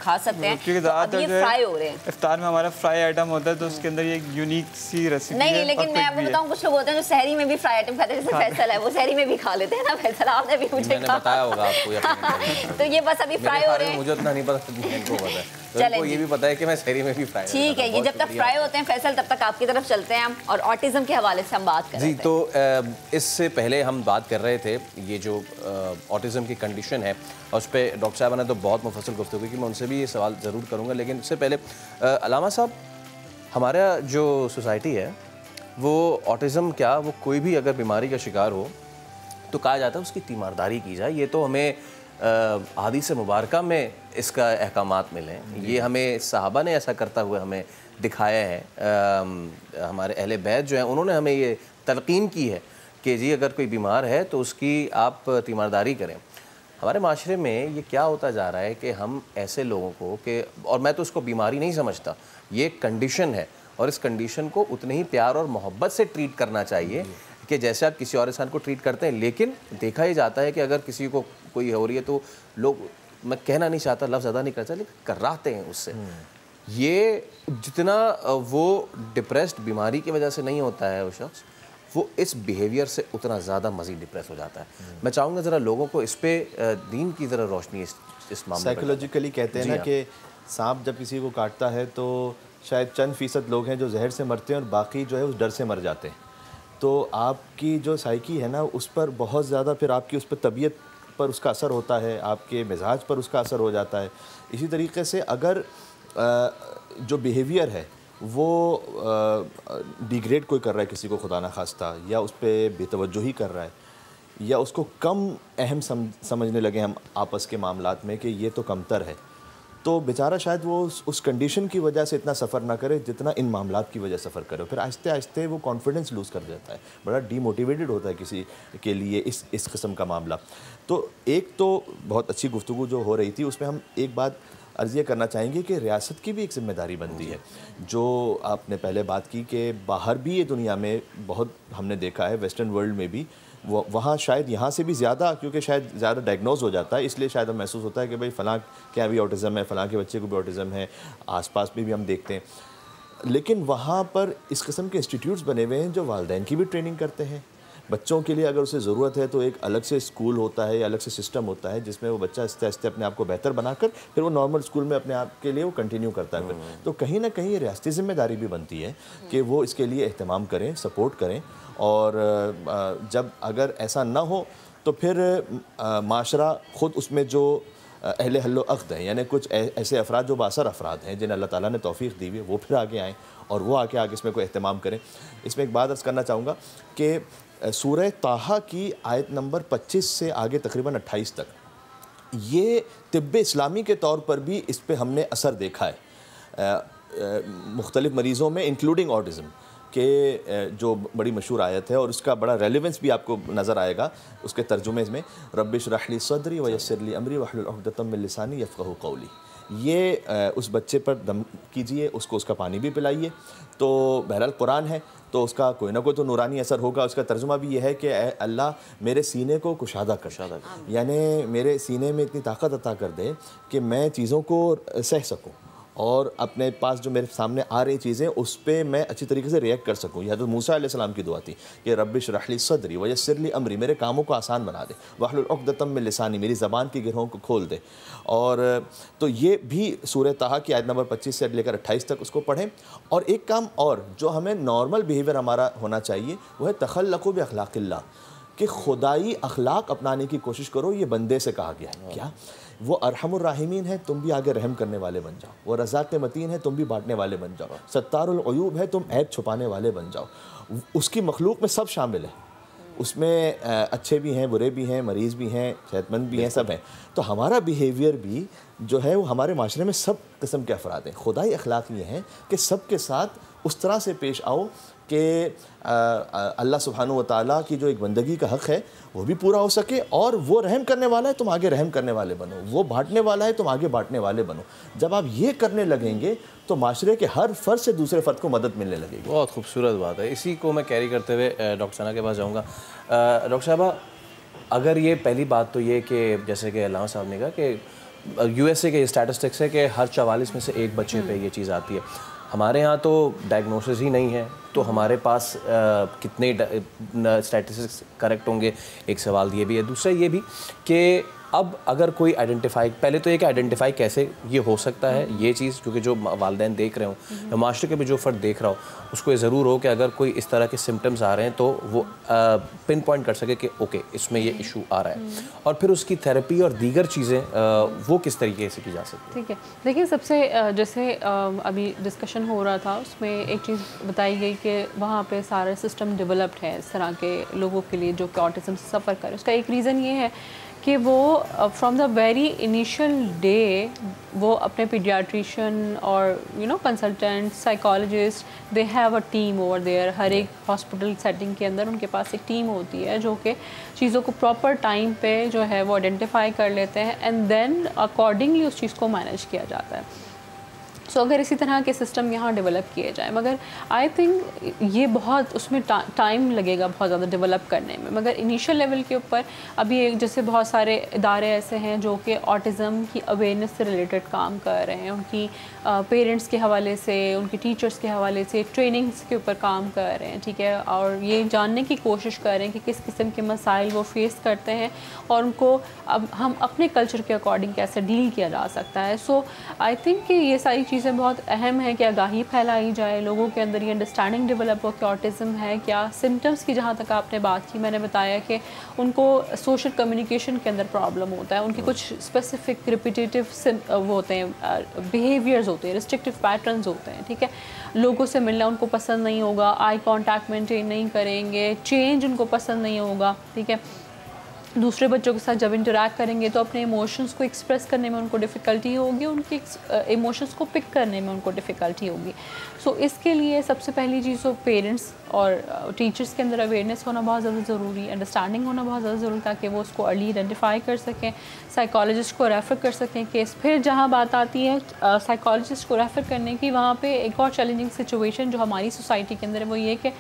खा सकते हैं। क्योंकि ज़्यादातर ये फ्राई हो रहे हैं, इफ्तार में हमारा फ्राई आइटम होता है, तो उसके अंदर ये एक यूनिक सी रेसिपी है। नहीं, लेकिन मैं आपको बताऊं, कुछ लोग होते हैं जो सहरी में भी फ्राई आइटम खाते हैं, जैसे फैसल है वो सहरी में भी खा लेते हैं ना। फैसल, आपने भी मुझे बताया होगा आपको। तो ये बस अभी फ्राई हो रहे हैं, मुझे उतना नहीं पता, इनको पता है, तो ये भी पता है कि मैं सहरी में भी फ्राई। ठीक है, ये जब तक फ्राई होते हैं फैसल, तब तक आपकी तरफ चलते हैं हम, और ऑटिज्म के हवाले से हम बात कर रहे थे। जी, तो इससे पहले हम बात कर रहे थे ये जो ऑटिज्म की कंडीशन है, और उस पर डॉक्टर साहब ने तो बहुत मुफस्सल गुफ्तगू की, मैं उनसे भी ये सवाल ज़रूर करूँगा, लेकिन उससे पहले अलामा साहब, हमारा जो सोसाइटी है वो ऑटिज़म क्या, वो कोई भी अगर बीमारी का शिकार हो तो कहा जाता है उसकी तीमारदारी की जाए। ये तो हमें हदीस मुबारका में इसका अहकामात मिले, ये हमें सहाबा ने ऐसा करता हुआ हमें दिखाया है। हमारे अहले बैत जो हैं उन्होंने हमें ये तलकीन की है कि जी अगर कोई बीमार है तो उसकी आप तीमारदारी करें। हमारे माशरे में ये क्या होता जा रहा है कि हम ऐसे लोगों को कि, और मैं तो उसको बीमारी नहीं समझता, ये एक कंडीशन है, और इस कंडीशन को उतने ही प्यार और मोहब्बत से ट्रीट करना चाहिए कि जैसे आप किसी और इंसान को ट्रीट करते हैं। लेकिन देखा ही जाता है कि अगर किसी को कोई हो रही है तो लोग, मैं कहना नहीं चाहता, लफ्ज़ अदा नहीं करता, लेकिन कर्राते हैं उससे। ये जितना वो डिप्रेस्ड बीमारी की वजह से नहीं होता है वो शख्स, वो इस बिहेवियर से उतना ज़्यादा मज़ीद डिप्रेस हो जाता है। मैं चाहूँगा ज़रा लोगों को इस पे दीन की ज़रा रोशनी इस मामले। साइकोलॉजिकली कहते हैं ना कि सांप जब किसी को काटता है तो शायद चंद फ़ीसद लोग हैं जो जहर से मरते हैं और बाकी जो है उस डर से मर जाते हैं। तो आपकी जो साइकी है ना, उस पर बहुत ज़्यादा फिर आपकी उस पर तबीयत पर उसका असर होता है, आपके मिजाज पर उसका असर हो जाता है। इसी तरीके से अगर जो बिहेवियर है वो डिग्रेड कोई कर रहा है किसी को खुदा ना खास्ता, या उस पर बेतवज्जोही कर रहा है, या उसको कम अहम समझने लगे हम आपस के मामलात में कि ये तो कमतर है, तो बेचारा शायद वो उस कंडीशन की वजह से इतना सफ़र ना करे जितना इन मामलात की वजह सफ़र करे। फिर आहिस्ते आहिस्ते वो कॉन्फिडेंस लूज़ कर जाता है, बड़ा डीमोटिवेटेड होता है किसी के लिए इस किस्म का मामला। तो एक तो बहुत अच्छी गुफ्तगू जो हो रही थी उसमें हम एक बात अर्ज़ ये करना चाहेंगे कि रियासत की भी एक ज़िम्मेदारी बनती है। जो आपने पहले बात की कि बाहर भी ये दुनिया में बहुत हमने देखा है, वेस्टर्न वर्ल्ड में भी, वहाँ शायद यहाँ से भी ज़्यादा, क्योंकि शायद ज़्यादा डायग्नोज हो जाता है, इसलिए शायद हम महसूस होता है कि भाई फ़लाँ क्या भी ऑटिज़म है, फ़लाँ के बच्चे को भी ऑटिज़म है, आसपास में भी हम देखते हैं। लेकिन वहाँ पर इस किस्म के इंस्टीट्यूट्स बने हुए हैं जो वालिदैन की भी ट्रेनिंग करते हैं। बच्चों के लिए अगर उसे ज़रूरत है तो एक अलग से स्कूल होता है या अलग से सिस्टम होता है जिसमें वो बच्चा आहिस्ते आहिस्ते अपने आप को बेहतर बनाकर फिर वो नॉर्मल स्कूल में अपने आप के लिए वो कंटिन्यू करता है। तो कहीं ना कहीं ये रियासती ज़िम्मेदारी भी बनती है कि वो इसके लिए एहतमाम करें, सपोर्ट करें, और जब अगर ऐसा ना हो तो फिर माशरा ख़ुद उसमें जो अहले हल्लो अक़्द हैं, यानी कुछ ऐसे अफराद जो बासर अफराद हैं जिन्हें अल्लाह ताला ने तौफ़ीक़ दी हुई है, वो फिर आगे आएँ और वो आगे इसमें कोई एहतमाम करें। इसमें एक बात अर्ज़ करना चाहूँगा कि सूरह ताहा की आयत नंबर 25 से आगे तकरीबन 28 तक ये तिब्ब इस्लामी के तौर पर भी इस पर हमने असर देखा है मुख्तलिफ़ मरीज़ों में, इंक्लूडिंग ऑटिज़म के, जो बड़ी मशहूर आयत है और उसका बड़ा रेलेवेंस भी आपको नज़र आएगा उसके तर्जुमे में, रब्बिश रहली सदरी व यस्सिर ली अमरी वहलुल उक़दतम मिन लिसानी यफ़क़हू क़ौली। ये उस बच्चे पर दम कीजिए, उसको उसका पानी भी पिलाइए। तो बहरहाल कुरान है तो उसका कोई ना कोई तो नूरानी असर होगा। उसका तर्जुमा भी यह है कि अल्लाह मेरे सीने को कुशादा कर, यानी मेरे सीने में इतनी ताकत अता कर दे कि मैं चीज़ों को सह सकूँ और अपने पास जो मेरे सामने आ रही चीज़ें उस पर मैं अच्छी तरीके से रिएक्ट कर सकूँ। यह तो मूसा अलैहिस्सलाम की दुआ थी कि रब्बिश रहली सदरी व यस्सिर ली अमरी, मेरे कामों को आसान बना दे, वहलुल उक़दतम मिन लिसानी, मेरी ज़बान की गिरहों को खोल दे। और तो ये भी सूरह ताहा की आयत नंबर 25 से लेकर 28 तक उसको पढ़ें। और एक काम और जो हमें नॉर्मल बिहेवियर हमारा होना चाहिए वो है तख़ल्लक़ु बि अख़लाक़िल्लाह, कि खुदाई अखलाक अपनाने की कोशिश करो, ये बंदे से कहा गया है। क्या वो अरहमुर राहिमीन है, तुम भी आगे रहम करने वाले बन जाओ। वो रज़ाक़ मतीन है, तुम भी बांटने वाले बन जाओ। सत्तारुल अयूब है, तुम ऐब छुपाने वाले बन जाओ। उसकी मखलूक में सब शामिल है, उसमें अच्छे भी हैं, बुरे भी हैं, मरीज़ भी हैं, सेहतमंद भी हैं, सब हैं। तो हमारा बिहेवियर भी जो है वो हमारे माशरे में सब किस्म के अफराद हैं। खुदाई अखलाक ये हैं कि सब के साथ उस तरह से पेश आओ कि अल्लाह सुब्हानहू व तआला की जो एक बंदगी का हक़ है वो भी पूरा हो सके, और वो रहम करने वाला है तुम आगे रहम करने वाले बनो, वो बांटने वाला है तुम आगे बांटने वाले बनो। जब आप ये करने लगेंगे तो माशरे के हर फ़र्द से दूसरे फ़र्द को मदद मिलने लगेगी। बहुत खूबसूरत बात है। इसी को मैं कैरी करते हुए डॉक्टर सना के पास जाऊँगा। डॉक्टर साहबा, अगर ये पहली बात तो ये कि जैसे कि अल्लामा साहब ने कहा कि यूएसए के स्टैटिस्टिक्स है कि हर 44 में से एक बच्चे पे ये चीज़ आती है। हमारे यहाँ तो डायग्नोसिस ही नहीं है, तो हमारे पास कितने स्टैटिस्टिक्स करेक्ट होंगे, एक सवाल ये भी है। दूसरा ये भी कि अब अगर कोई आइडेंटिफाई, पहले तो ये कि आइडेंटिफाई कैसे ये हो सकता है ये चीज़, क्योंकि जो वालिदैन देख रहे हों या माशरे के भी जो फ़र्द देख रहा हो उसको ये ज़रूर हो कि अगर कोई इस तरह के सिम्टम्स आ रहे हैं तो वो पिन पॉइंट कर सके कि ओके इसमें ये इशू आ रहा है, और फिर उसकी थेरेपी और दीगर चीज़ें वो किस तरीके से की जा सकती है। ठीक है, देखिए सबसे जैसे अभी डिस्कशन हो रहा था उसमें एक चीज़ बताई गई कि वहाँ पे सारा सिस्टम डेवलप्ड है इस तरह के लोगों के लिए जो कि ऑटिज़म से सफ़र करे। उसका एक रीज़न ये है कि वो from the very initial day वो अपने पीडियाट्रिशियन और consultant, psychologist, they have a team over there. हर एक हॉस्पिटल सेटिंग के अंदर उनके पास एक टीम होती है जो कि चीज़ों को प्रॉपर टाइम पे जो है वो आइडेंटिफाई कर लेते हैं एंड देन अकॉर्डिंगली उस चीज़ को मैनेज किया जाता है। सो अगर इसी तरह के सिस्टम यहाँ डेवलप किए जाए, मगर आई थिंक ये बहुत उसमें टाइम लगेगा बहुत ज़्यादा डेवलप करने में, मगर इनिशियल लेवल के ऊपर अभी एक जैसे बहुत सारे इदारे ऐसे हैं जो कि ऑटिज़म की अवेयरनेस से रिलेटेड काम कर रहे हैं, उनकी पेरेंट्स के हवाले से, उनकी टीचर्स के हवाले से ट्रेनिंग्स के ऊपर काम कर रहे हैं, ठीक है, और ये जानने की कोशिश कर रहे हैं कि किस किस्म के मसाइल वो फेस करते हैं और उनको अब हम अपने कल्चर के अकॉर्डिंग कैसे डील किया जा सकता है। सो आई थिंक कि ये सारी चीज़ें बहुत अहम है कि आगाही फैलाई जाए, लोगों के अंदर ये अंडरस्टैंडिंग डेवलप हो कि ऑटिज़म है क्या। सिम्टम्स की जहाँ तक आपने बात की, मैंने बताया कि उनको सोशल कम्युनिकेशन के अंदर प्रॉब्लम होता है, उनकी कुछ स्पेसिफिक रिपीटेटिव वो होते हैं, बिहेवियर्स होते हैं, रिस्ट्रिक्टिव पैटर्न्स होते हैं, ठीक है। लोगों से मिलना उनको पसंद नहीं होगा, आई कॉन्टैक्ट मेंटेन नहीं करेंगे, चेंज उनको पसंद नहीं होगा, ठीक है। दूसरे बच्चों के साथ जब इंटरैक्ट करेंगे तो अपने इमोशंस को एक्सप्रेस करने में उनको डिफ़िकल्टी होगी, उनके इमोशंस को पिक करने में उनको डिफ़िकल्टी होगी। सो इसके लिए सबसे पहली चीज़ तो पेरेंट्स और टीचर्स के अंदर अवेयरनेस होना बहुत ज़्यादा ज़रूरी, अंडरस्टैंडिंग होना बहुत ज़्यादा ज़रूरी, ताकि वो उसको अर्ली आइडेंटिफाई कर सकें, साइकोलॉजिस्ट को रेफ़र कर सकें केस। फिर जहाँ बात आती है साइकोलॉजिस्ट को रेफ़र करने की, वहाँ पर एक और चैलेंजिंग सिचुएशन जो हमारी सोसाइटी के अंदर है वो ये कि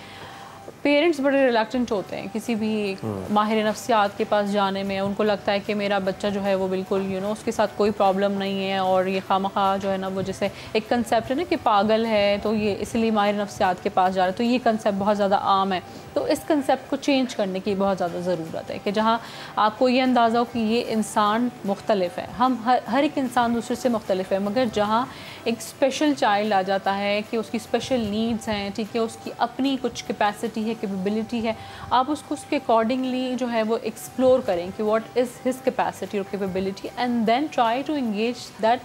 पेरेंट्स बड़े रिलैक्टेंट होते हैं किसी भी माहिर नफ्सियात के पास जाने में। उनको लगता है कि मेरा बच्चा जो है वो बिल्कुल उसके साथ कोई प्रॉब्लम नहीं है, और ये खामखा जो है ना वो जैसे एक कंसेप्ट है ना कि पागल है तो ये इसलिए माहिर नफ्सियात के पास जा रहा है, तो ये कंसेप्ट बहुत ज़्यादा आम है। तो इस कंसेप्ट को चेंज करने की बहुत ज़्यादा ज़रूरत है कि जहाँ आपको ये अंदाज़ा हो कि ये इंसान मुख्तलिफ है, हम हर एक इंसान दूसरे से मुख्तलिफ है, मगर जहाँ एक स्पेशल चाइल्ड आ जाता है कि उसकी स्पेशल नीड्स हैं, ठीक है, उसकी अपनी कुछ कैपेसिटी है, कैपेबिलिटी है, आप उसको उसके अकॉर्डिंगली जो है वो एक्सप्लोर करें कि व्हाट इज़ हिज कैपेसिटी और capability, and then try to engage that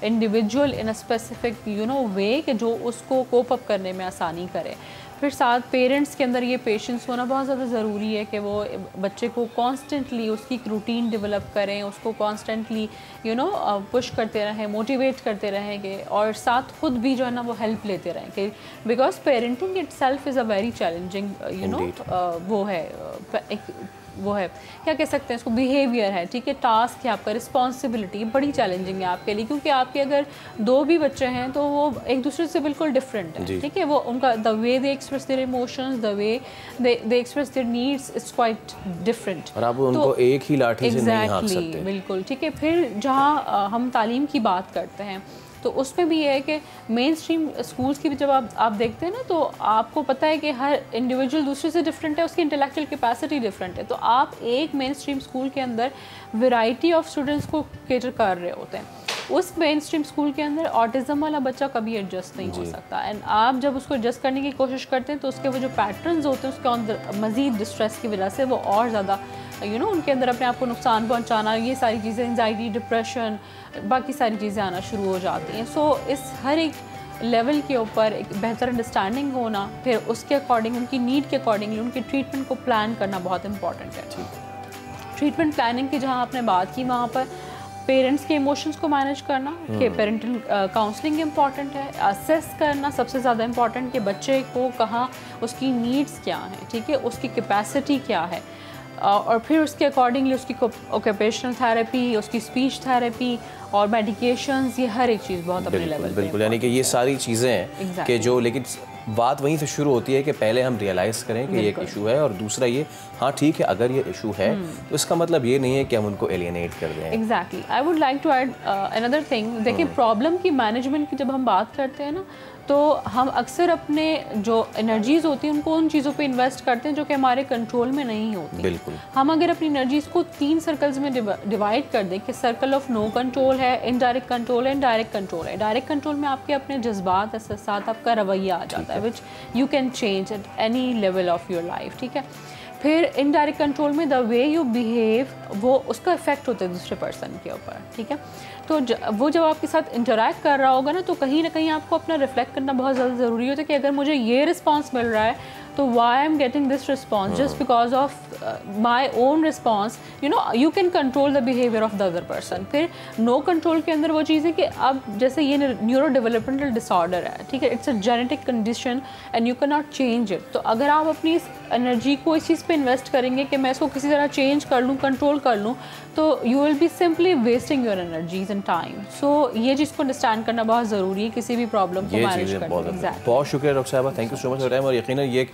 individual in a specific way कि जो उसको कोप अप करने में आसानी करे। फिर साथ पेरेंट्स के अंदर ये पेशेंस होना बहुत ज़्यादा ज़रूरी है कि वो बच्चे को कॉन्स्टेंटली उसकी एक रूटीन डेवलप करें, उसको कॉन्स्टेंटली पुश करते रहें, मोटिवेट करते रहेंगे, और साथ खुद भी जो है ना वो हेल्प लेते रहें कि because parenting itself is a very challenging वो है क्या कह सकते हैं इसको, बिहेवियर है, ठीक है, टास्क है आपका, रिस्पॉन्सिबिलिटी बड़ी चैलेंजिंग है आपके लिए, क्योंकि आपके अगर दो भी बच्चे हैं तो वो एक दूसरे से बिल्कुल डिफरेंट है, ठीक है। वो उनका the way they express their emotions, the way they express their needs is quite different, और आप उनको एक ही लाठी से नहीं हाँक सकते, बिल्कुल, ठीक है। फिर जहाँ हम तालीम की बात करते हैं तो उसमें भी ये है कि मेन स्ट्रीम स्कूल्स की भी जब आप देखते हैं ना तो आपको पता है कि हर इंडिविजुअल दूसरे से डिफरेंट है, उसकी इंटेलेक्चुअल कैपेसिटी डिफरेंट है, तो आप एक मेन स्ट्रीम स्कूल के अंदर वैरायटी ऑफ स्टूडेंट्स को केटर कर रहे होते हैं। उस मेन स्ट्रीम स्कूल के अंदर ऑटिज़म वाला बच्चा कभी एडजस्ट नहीं हो सकता। एंड आप जब उसको एडजस्ट करने की कोशिश करते हैं तो उसके वो जो पैटर्न्स होते हैं उसके अंदर मज़ीद डिस्ट्रेस की वजह से वो और ज़्यादा उनके अंदर अपने आप को नुकसान पहुंचाना, ये सारी चीज़ें, एंजाइटी, डिप्रेशन, बाकी सारी चीज़ें आना शुरू हो जाती हैं। सो इस हर एक लेवल के ऊपर एक बेहतर अंडरस्टैंडिंग होना, फिर उसके अकॉर्डिंग, उनकी नीड के अकॉर्डिंगली उनके ट्रीटमेंट को प्लान करना बहुत इंपॉर्टेंट है। ट्रीटमेंट प्लानिंग की जहाँ आपने बात की, वहाँ पर पेरेंट्स के इमोशंस को मैनेज करना, कि पेरेंटल काउंसलिंग इम्पॉर्टेंट है, असेस करना सबसे ज़्यादा इम्पॉर्टेंट, कि बच्चे को कहाँ उसकी नीड्स क्या हैं, ठीक है, उसकी कैपेसिटी क्या है, और फिर उसके अकॉर्डिंगली उसकी ऑक्यूपेशनल थेरेपी, उसकी स्पीच थेरेपी और मेडिकेशंस, ये हर एक चीज़ बहुत अपने लेवल पे। बिल्कुल, यानी कि ये सारी चीज़ें हैं कि जो, लेकिन बात वहीं से शुरू होती है कि पहले हम रियलाइज़ करें कि ये एक इशू है, और दूसरा ये, हाँ ठीक है, अगर ये इशू है तो इसका मतलब ये नहीं है कि हम उनको एलियनेट कर दें। Exactly, I would like to add another thing. देखिए, प्रॉब्लम की मैनेजमेंट की जब हम बात करते हैं ना, तो हम अक्सर अपने जो एनर्जीज़ होती हैं उनको उन चीज़ों पे इन्वेस्ट करते हैं जो कि हमारे कंट्रोल में नहीं होती। बिल्कुल। हम अगर अपनी एनर्जीज़ को 3 सर्कल्स में डिवाइड कर दें कि सर्कल ऑफ नो कंट्रोल है, इनडायरेक्ट कंट्रोल है, इनडायरेक्ट कंट्रोल है। डायरेक्ट कंट्रोल में आपके अपने जज्बात, एहसास, आपका रवैया आ जाता है, which you can change at any level of your life, ठीक है। फिर इनडायरेक्ट कंट्रोल में द वे यू बिहेव, वो उसका इफेक्ट होता है दूसरे पर्सन के ऊपर, ठीक है। तो वो जब आपके साथ इंटरेक्ट कर रहा होगा ना, तो कहीं ना कहीं आपको अपना रिफ्लेक्ट करना बहुत ज़्यादा ज़रूरी होता है कि अगर मुझे ये रिस्पॉन्स मिल रहा है तो why I am getting this response just because of my own response, you can control the behaviour of the other person. फिर नो कंट्रोल के अंदर वो चीज़ है कि अब जैसे ये न्यूरो डेवलपमेंटल डिसऑर्डर है, ठीक है, it's a genetic condition and you can not change it. तो अगर आप अपनी इस एनर्जी को इस चीज़ पे इन्वेस्ट करेंगे कि मैं इसको किसी तरह चेंज कर लूँ, कंट्रोल कर लूँ, तो you will be simply wasting your energies and time. So ये चीज़ को अंडरस्टैंड करना बहुत ज़रूरी है किसी भी प्रॉब्लम को मैनेज करने में। बहुत शुक्रिया डॉक्टर साहबा, thank you so much for time. और यकीनन ये एक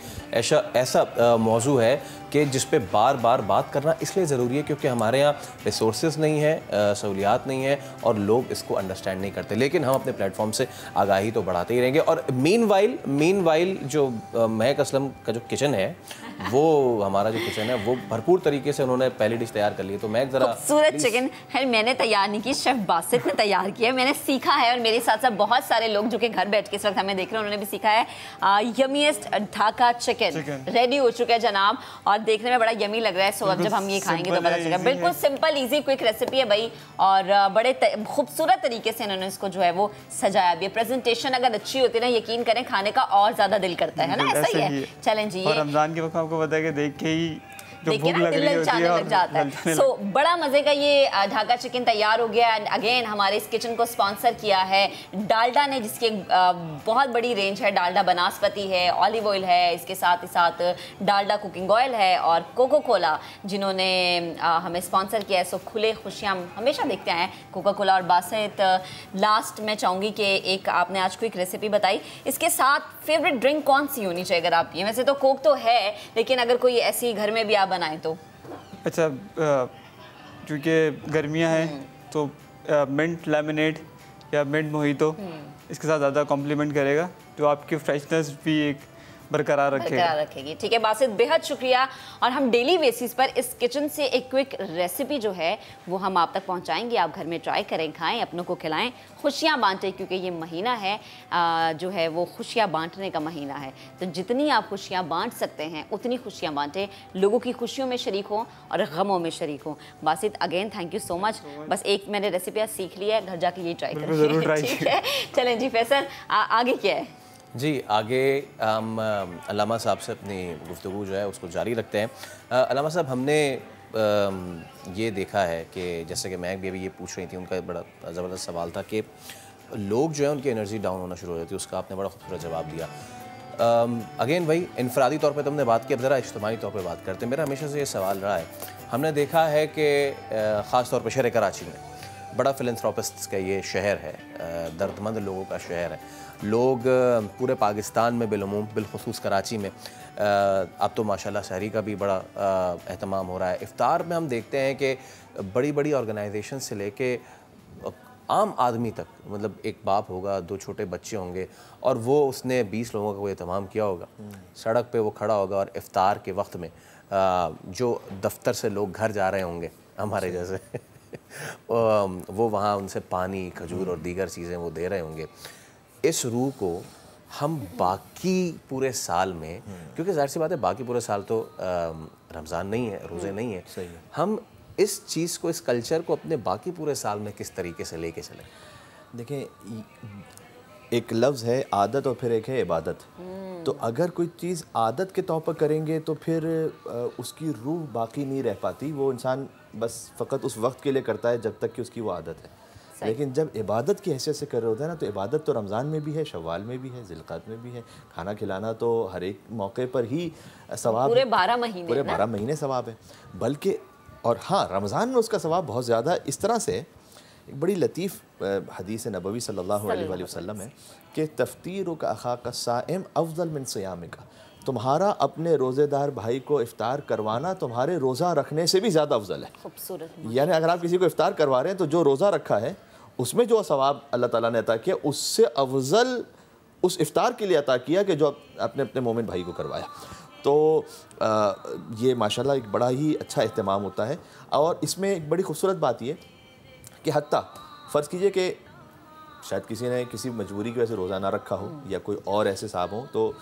ऐसा मौजू है कि जिस पे बार बार बात करना इसलिए ज़रूरी है क्योंकि हमारे यहाँ रिसोर्सेज नहीं है, सहूलियात नहीं है, और लोग इसको अंडरस्टैंड नहीं करते। लेकिन हम अपने प्लेटफॉर्म से आगाही तो बढ़ाते ही रहेंगे। और मीनवाइल जो महक असलम का जो किचन है, वो हमारा जो किचन है वो भरपूर तरीके से उन्होंने पहली डिश तैयार कर ली। तो मैं जरा खूबसूरत चिकन है, मैंने तैयार नहीं की, शेफ बासित ने तैयार किया है, मैंने सीखा है, और मेरे साथ साथ बहुत सारे लोग जो कि घर बैठ के इस वक्त हमें देख रहे हैं उन्होंने भी सीखा है। यमीएस्ट ढाका चिकन रेडी हो चुका है जनाब, और देखने में बड़ा यमी लग रहा है। सो अब जब हम ये खाएंगे तो पता चलेगा। बिल्कुल सिंपल इजी क्विक रेसिपी है भाई, और बड़े खूबसूरत तरीके से इन्होंने इसको जो है वो सजाया भी है। प्रेजेंटेशन अगर अच्छी होती है ना, यकीन करें खाने का और ज्यादा दिल करता है ना, ऐसा ही है। चलें जी, और रमजान के वक्त आपको पता है कि देख के ही देखिए ना दिल ललचाने लग जाता है। सो बड़ा मजे का ये ढाका चिकन तैयार हो गया। एंड अगेन हमारे इस किचन को स्पॉन्सर किया है डालडा ने, जिसकी बहुत बड़ी रेंज है। डालडा बनास्पति है, ऑलिव ऑयल है, इसके साथ ही साथ डालडा कुकिंग ऑयल है, और कोको कोला जिन्होंने हमें स्पॉन्सर किया है। सो खुले खुशियाँ हमेशा देखते हैं कोको कोला और बासित। लास्ट मैं चाहूँगी कि एक आपने आज क्विक रेसिपी बताई, इसके साथ फेवरेट ड्रिंक कौन सी होनी चाहिए अगर आप पिए? वैसे तो कोक तो है, लेकिन अगर कोई ऐसी घर में भी आप बनाएं तो। अच्छा, क्योंकि गर्मियां हैं तो मिंट लेमनेड या मिंट मोहितो इसके साथ ज़्यादा कॉम्प्लीमेंट करेगा, जो आपकी फ्रेशनेस भी एक बरकरार रखेगी। ठीक है बासित, बेहद शुक्रिया। और हम डेली बेसिस पर इस किचन से एक क्विक रेसिपी जो है वो हम आप तक पहुंचाएंगे। आप घर में ट्राई करें, खाएं, अपनों को खिलाएं, खुशियां बांटें, क्योंकि ये महीना है जो है वो खुशियां बांटने का महीना है। तो जितनी आप खुशियां बांट सकते हैं उतनी खुशियां बांटें, लोगों की खुशियों में शरीक हों और गमों में शरीक हों। Basit again thank you so much. बस एक मैंने रेसिपी सीख ली है, घर जाके ये ट्राई करें। ठीक है, चलें जी फैसल, आगे क्या है जी? आगे हम अल्लामा साहब से अपनी गुफ्तगू जो है उसको जारी रखते हैं। अल्लामा साहब, हमने ये देखा है कि जैसे कि मैं भी अभी ये पूछ रही थी, उनका बड़ा ज़बरदस्त सवाल था कि लोग जो है उनकी एनर्जी डाउन होना शुरू हो जाती है, उसका आपने बड़ा खूबसूरत जवाब दिया। अगेन वही इनफरादी तौर पे तुमने बात की, अब ज़रा इज्तिमाई तौर पे बात करते हैं। मेरा हमेशा से ये सवाल रहा है, हमने देखा है कि ख़ास तौर पे शहर कराची में बड़ा फिलैंथ्रोपिस्ट्स का ये शहर है, दर्दमंद लोगों का शहर है। लोग पूरे पाकिस्तान में बिलखुसूस कराची में अब तो माशाल्लाह शहरी का भी बड़ा एहतमाम हो रहा है। इफ्तार में हम देखते हैं कि बड़ी बड़ी ऑर्गेनाइजेशन से लेके आम आदमी तक, मतलब एक बाप होगा, 2 छोटे बच्चे होंगे, और वो उसने 20 लोगों का कोई एहतमाम किया होगा, सड़क पे वो खड़ा होगा, और इफ्तार के वक्त में जो दफ्तर से लोग घर जा रहे होंगे हमारे जैसे वो वहाँ उनसे पानी, खजूर और दीगर चीज़ें वो दे रहे होंगे। इस रूह को हम बाकी पूरे साल में, क्योंकि जाहिर सी बात है बाकी पूरे साल तो रमज़ान नहीं है, रोज़े नहीं है, सही है, हम इस चीज़ को, इस कल्चर को अपने बाकी पूरे साल में किस तरीके से लेके चलें? देखें, एक लफ्ज़ है आदत और फिर एक है इबादत। तो अगर कोई चीज़ आदत के तौर पर करेंगे तो फिर उसकी रूह बाकी नहीं रह पाती। वो इंसान बस फ़कत उस वक्त के लिए करता है जब तक कि उसकी वो आदत है। लेकिन जब इबादत की हैसियत से कर रहे होते हैं ना, तो इबादत तो रमज़ान में भी है, शव्वाल में भी है, ज़िलक़ाद में भी है। खाना खिलाना तो हर एक मौके पर ही सवाब, पूरे 12 महीने, पूरे 12 महीने सवाब है। बल्कि और हाँ, रमज़ान में उसका सवाब बहुत ज़्यादा इस तरह से, एक बड़ी लतीफ़ हदीस नबवी सल्लल्लाहु अलैहि वसल्लम है कि तफ़तीर का अख़ा का साइम अफ़ज़ल मिन सियाम का, तुम्हारा अपने रोज़ेदार भाई को इफ़्तार करवाना तुम्हारे रोज़ा रखने से भी ज़्यादा अफजल है। खूबसूरत। यानी अगर आप किसी को इफ़्तार करवा रहे हैं तो जो रोज़ा रखा है उसमें जो सवाब अल्लाह ताला ने अता किया उससे अफजल उस इफ़्तार के लिए अता किया कि जो अपने अपने मोमिन भाई को करवाया। तो ये माशाल्लाह एक बड़ा ही अच्छा एहतमाम होता है। और इसमें एक बड़ी खूबसूरत बात ये कि हत्ता फ़र्ज़ कीजिए कि शायद किसी ने किसी मजबूरी की वजह से रोज़ा ना रखा हो या कोई और ऐसे साहब हों, तो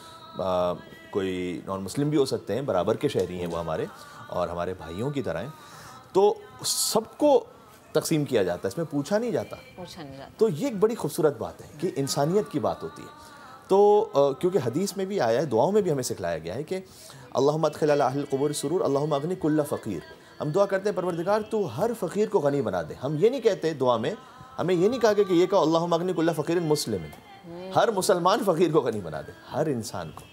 कोई नॉन मुस्लिम भी हो सकते हैं, बराबर के शहरी हैं वो हमारे और हमारे भाइयों की तरह हैं, तो सबको तकसीम किया जाता है, इसमें पूछा नहीं जाता। तो ये एक बड़ी खूबसूरत बात है कि इंसानियत की बात होती है। तो क्योंकि हदीस में भी आया है, दुआओं में भी हमें सिखलाया गया है कि अल्लाहुम्मा अदखिल अला अहलिल क़ुबूर सुरूर अल्लाहुम्मा अग़नी कुल्ला फ़क़ीर। हम दुआ करते हैं परवरदिगार तू हर फ़कीर को गनी बना दे। हम ये नहीं कहते दुआ में, हमें ये नहीं कहा कि ये कहो अल्लाहुम्मा अग़नी कुल्ला फ़क़ीरिन मुस्लिमिन, हर मुसलमान फ़कीर को गनी बना दे, हर इंसान को,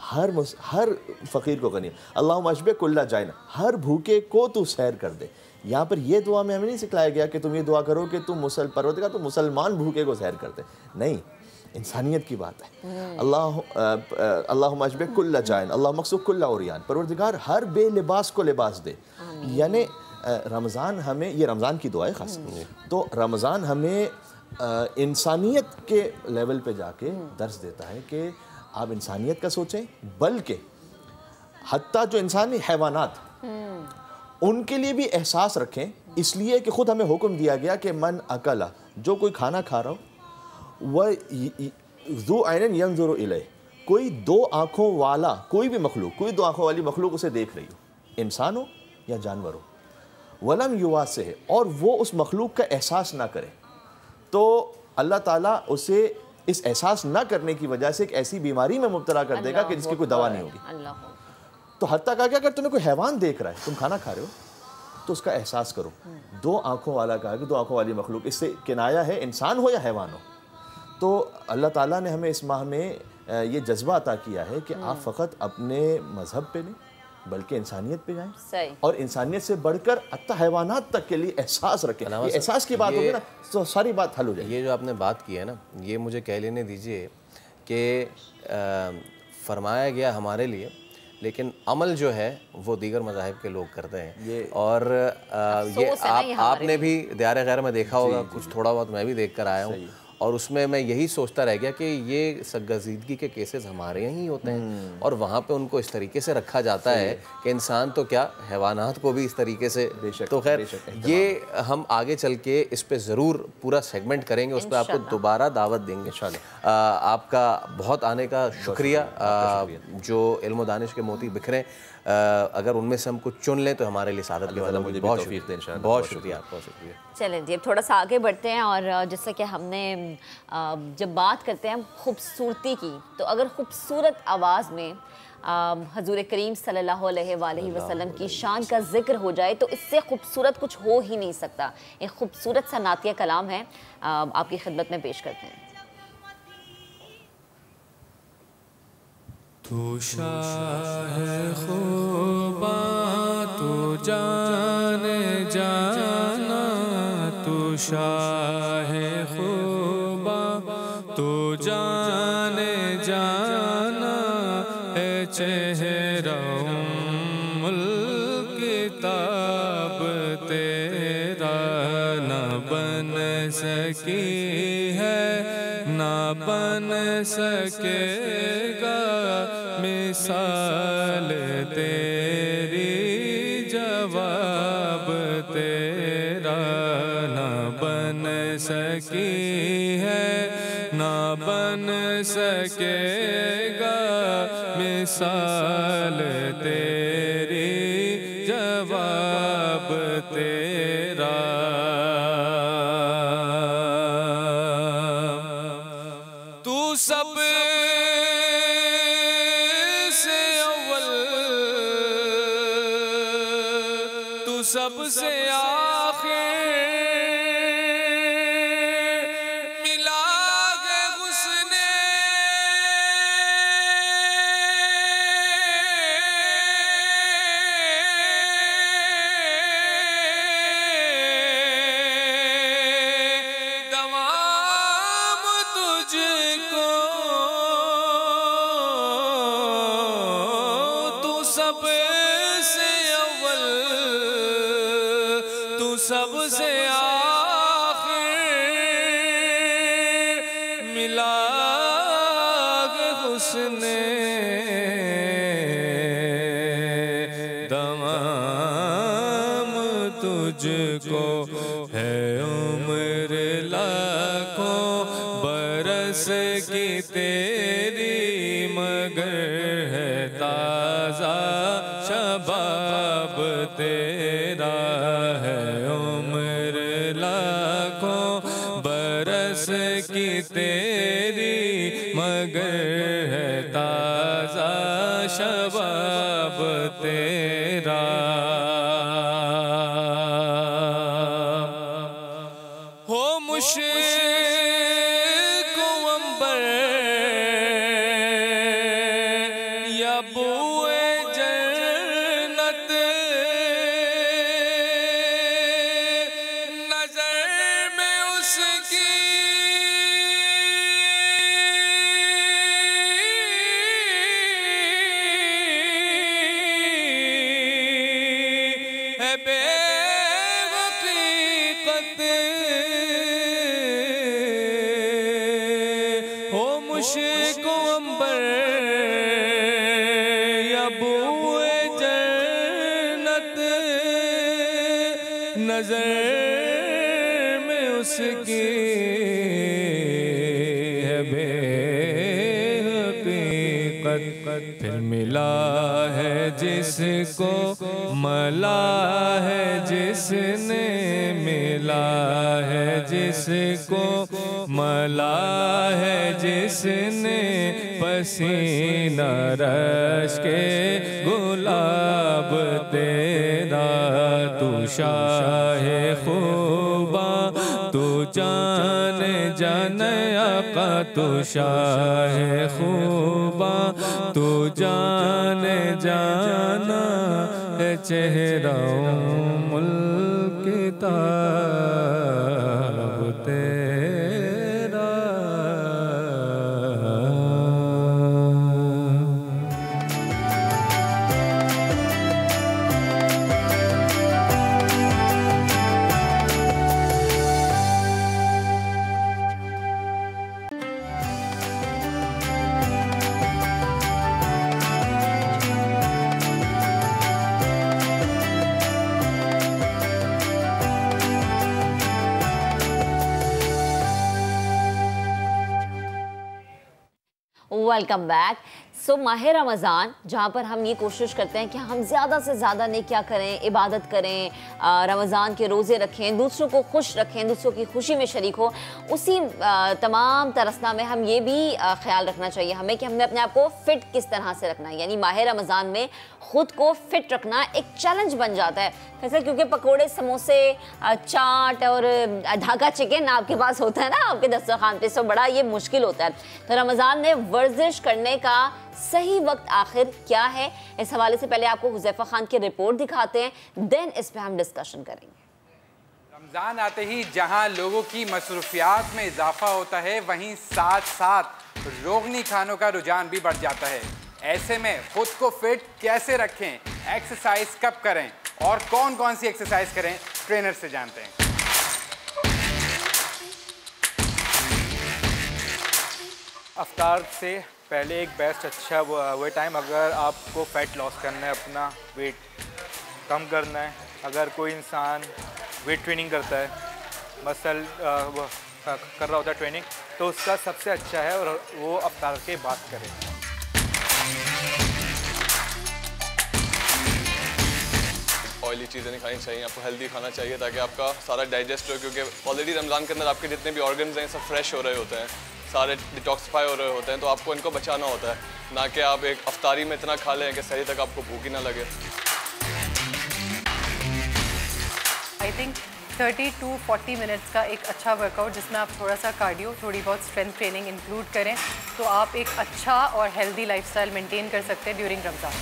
हर फ़कीर को गनी, अल्लाहुम्मा अशबे कुल्ला जाइना, हर भूखे को तू सैर कर दे। यहाँ पर यह दुआ में हमें नहीं सिखलाया गया कि तुम ये दुआ करो कि तुम परवरदिगार तो मुसलमान भूखे को सैर कर दे, नहीं, इंसानियत की बात है। अल्लाहुम्मा अशबे कुल्ला जाइन अल्लाहुम्मा अक्सु कुल्ला उरियान, परवरदिगार हर बेलिबास को लिबास दे। यानी रमज़ान हमें, ये रमज़ान की दुआ है ख़ास, तो रमज़ान हमें इंसानियत के लेवल पे जाके दर्स देता है कि आप इंसानियत का सोचें, बल्कि हत्ता जो इंसानी हैवानात उनके लिए भी एहसास रखें, इसलिए कि ख़ुद हमें हुक्म दिया गया कि मन अकला, जो कोई खाना खा रहा हो वह ज़ू ऐनन यंज़ुरु इलैह, कोई दो आँखों वाला कोई भी मखलूक, कोई दो आँखों वाली मखलूक उसे देख रही हो, इंसान हो या जानवर हो, वलम युवासे है, और वो उस मखलूक का एहसास ना करे, तो अल्लाह ताला उसे इस एहसास ना करने की वजह से एक ऐसी बीमारी में मुब्तला कर देगा कि जिसकी कोई दवा नहीं होगी। तो हत्ता कहा कि अगर तुम्हें कोई हैवान देख रहा है, तुम खाना खा रहे हो, तो उसका एहसास करो। दो आँखों वाला कहा कि दो आँखों वाली मखलूक, इससे किनाया है इंसान हो या हैवान हो। तो अल्लाह ताला ने हमें इस माह में ये जज्बा अता किया है कि आप फ़कत अपने मज़हब पे नहीं बल्कि इंसानियत पे जाएं, और इंसानियत से बढ़कर हत्ता हैवानात तक के लिए एहसास रखें। ये एहसास की बात होगी ना तो सारी बात हल हो जाएगी। ये जो आपने बात की है ना, ये मुझे कह लेने दीजिए कि फरमाया गया हमारे लिए, लेकिन अमल जो है वो दीगर मज़ाहिब के लोग करते हैं। और ये आपने भी दियारे गैर में देखा होगा, कुछ थोड़ा बहुत मैं भी देख कर आया हूँ, और उसमें मैं यही सोचता रह गया कि ये सगजीदगी के केसेस हमारे यहाँ ही होते हैं, और वहाँ पे उनको इस तरीके से रखा जाता है कि इंसान तो क्या हैवानात को भी इस तरीके से। तो खैर ये हम आगे चल के इस पे ज़रूर पूरा सेगमेंट करेंगे, उस पर आपको दोबारा दावत देंगे इंशाल्लाह। आपका बहुत आने का शुक्रिया। जो इल्म दानिश के मोती बिखरे, अगर उनमें से हम कुछ चुन लें तो हमारे लिए सादत के वाला मुझे बहुत शुक्रिया, बहुत शुक्रिया, बहुत शुक्रिया। चलें जी, अब थोड़ा सा आगे बढ़ते हैं, और जैसे कि हमने जब बात करते हैं खूबसूरती की, तो अगर खूबसूरत आवाज़ में हजूर करीम सल्लल्लाहु अलैहि वसल्लम की शान का जिक्र हो जाए तो इससे खूबसूरत कुछ हो ही नहीं सकता। एक खूबसूरत सा नातिया कलाम है, आपकी खिदमत में पेश करते हैं। तू शाह खुबा तू जाने जाना, तू शाह खुबा तू जाने जाना, ए चेहरा उम्मुल किताब तेरा न बन सकी है, ना बन सकेगा मिसाल तेरी, जवाब तेरा सकी है ना बन सकेगा मिसाल तेरी जवाब तेरा। तू सब से अव्वल, तू सबसे आखिर, मिला गे हुस्ने दवाम तुझको। तू सबसे अव्वल, तू सबसे आखिर, मिला गे हुस्ने दमाम तुझको। है उम्र लाखों बरस की तेरी मगर है ताज़ा शबाब तेरा। है उम्र लाखों बरस की तेरी मगर है ताज़ा शबाब तेरा। हो मुश्क अंबर या बुए जन्नत, नजर में उसकी है बेहकीकत। हो मुश्क अंबर या बुए जन्नत, नजर में उसकी है बेहकीकत। फिर मिला है जिसको मला है जिसने, मिला है जिसको मला है जिसने, पसीना रश के गुलाब तेरा। तू शाहे खूबा, तू जान जान आका, तू शाहे खूबा, तू जान जाना है चेहरा मुल्क किताब तेरा। Welcome back. सो माह रमज़ान, जहाँ पर हम ये कोशिश करते हैं कि हम ज़्यादा से ज़्यादा नेकियां करें, इबादत करें, रमज़ान के रोज़े रखें, दूसरों को खुश रखें, दूसरों की खुशी में शरीक हो। उसी तमाम तरसना में हम ये भी ख्याल रखना चाहिए हमें कि हमने अपने आप को फ़िट किस तरह से रखना है। यानी माह रमज़ान में ख़ुद को फ़िट रखना एक चैलेंज बन जाता है। वैसे क्योंकि पकोड़े, समोसे, चाट और ढाका चिकन आपके पास होता है ना आपके दस्तरखान पे, सो बड़ा ये मुश्किल होता है। तो रमज़ान में वर्जिश करने का सही वक्त आखिर क्या है, इस हवाले से पहले आपको हुज़ैफा खान की रिपोर्ट दिखाते हैं, देन इस पे हम डिस्कशन करेंगे। रमज़ान आते ही जहां लोगों की मसरूफियात में इजाफा होता है, वहीं साथ साथ रोगनी खानों का रुझान भी बढ़ जाता है। ऐसे में खुद को फिट कैसे रखें, एक्सरसाइज कब करें और कौन कौन सी एक्सरसाइज करें, ट्रेनर से जानते हैं। अफ्तार से पहले एक बेस्ट अच्छा वो टाइम, अगर आपको फ़ैट लॉस करना है, अपना वेट कम करना है, अगर कोई इंसान वेट ट्रेनिंग करता है मसल कर रहा होता है ट्रेनिंग, तो उसका सबसे अच्छा है और वो अफ्तार के बाद करें। ऑयली चीज़ें नहीं खानी चाहिए, आपको हेल्दी खाना चाहिए ताकि आपका सारा डाइजेस्ट हो, क्योंकि ऑलरेडी रमज़ान के अंदर आपके जितने भी ऑर्गन्स हैं सब फ्रेश हो रहे होते हैं, सारे डिटॉक्सिफाई हो रहे होते हैं, तो आपको इनको बचाना होता है, ना कि आप एक अफ्तारी में इतना खा लें कि सहरी तक आपको भूख ही ना लगे। आई थिंक 30 to 40 मिनट्स का एक अच्छा वर्कआउट जिसमें आप थोड़ा सा कार्डियो, थोड़ी बहुत स्ट्रेंथ ट्रेनिंग इंक्लूड करें तो आप एक अच्छा और हेल्दी लाइफस्टाइल मेंटेन कर सकते हैं ड्यूरिंग रमज़ान।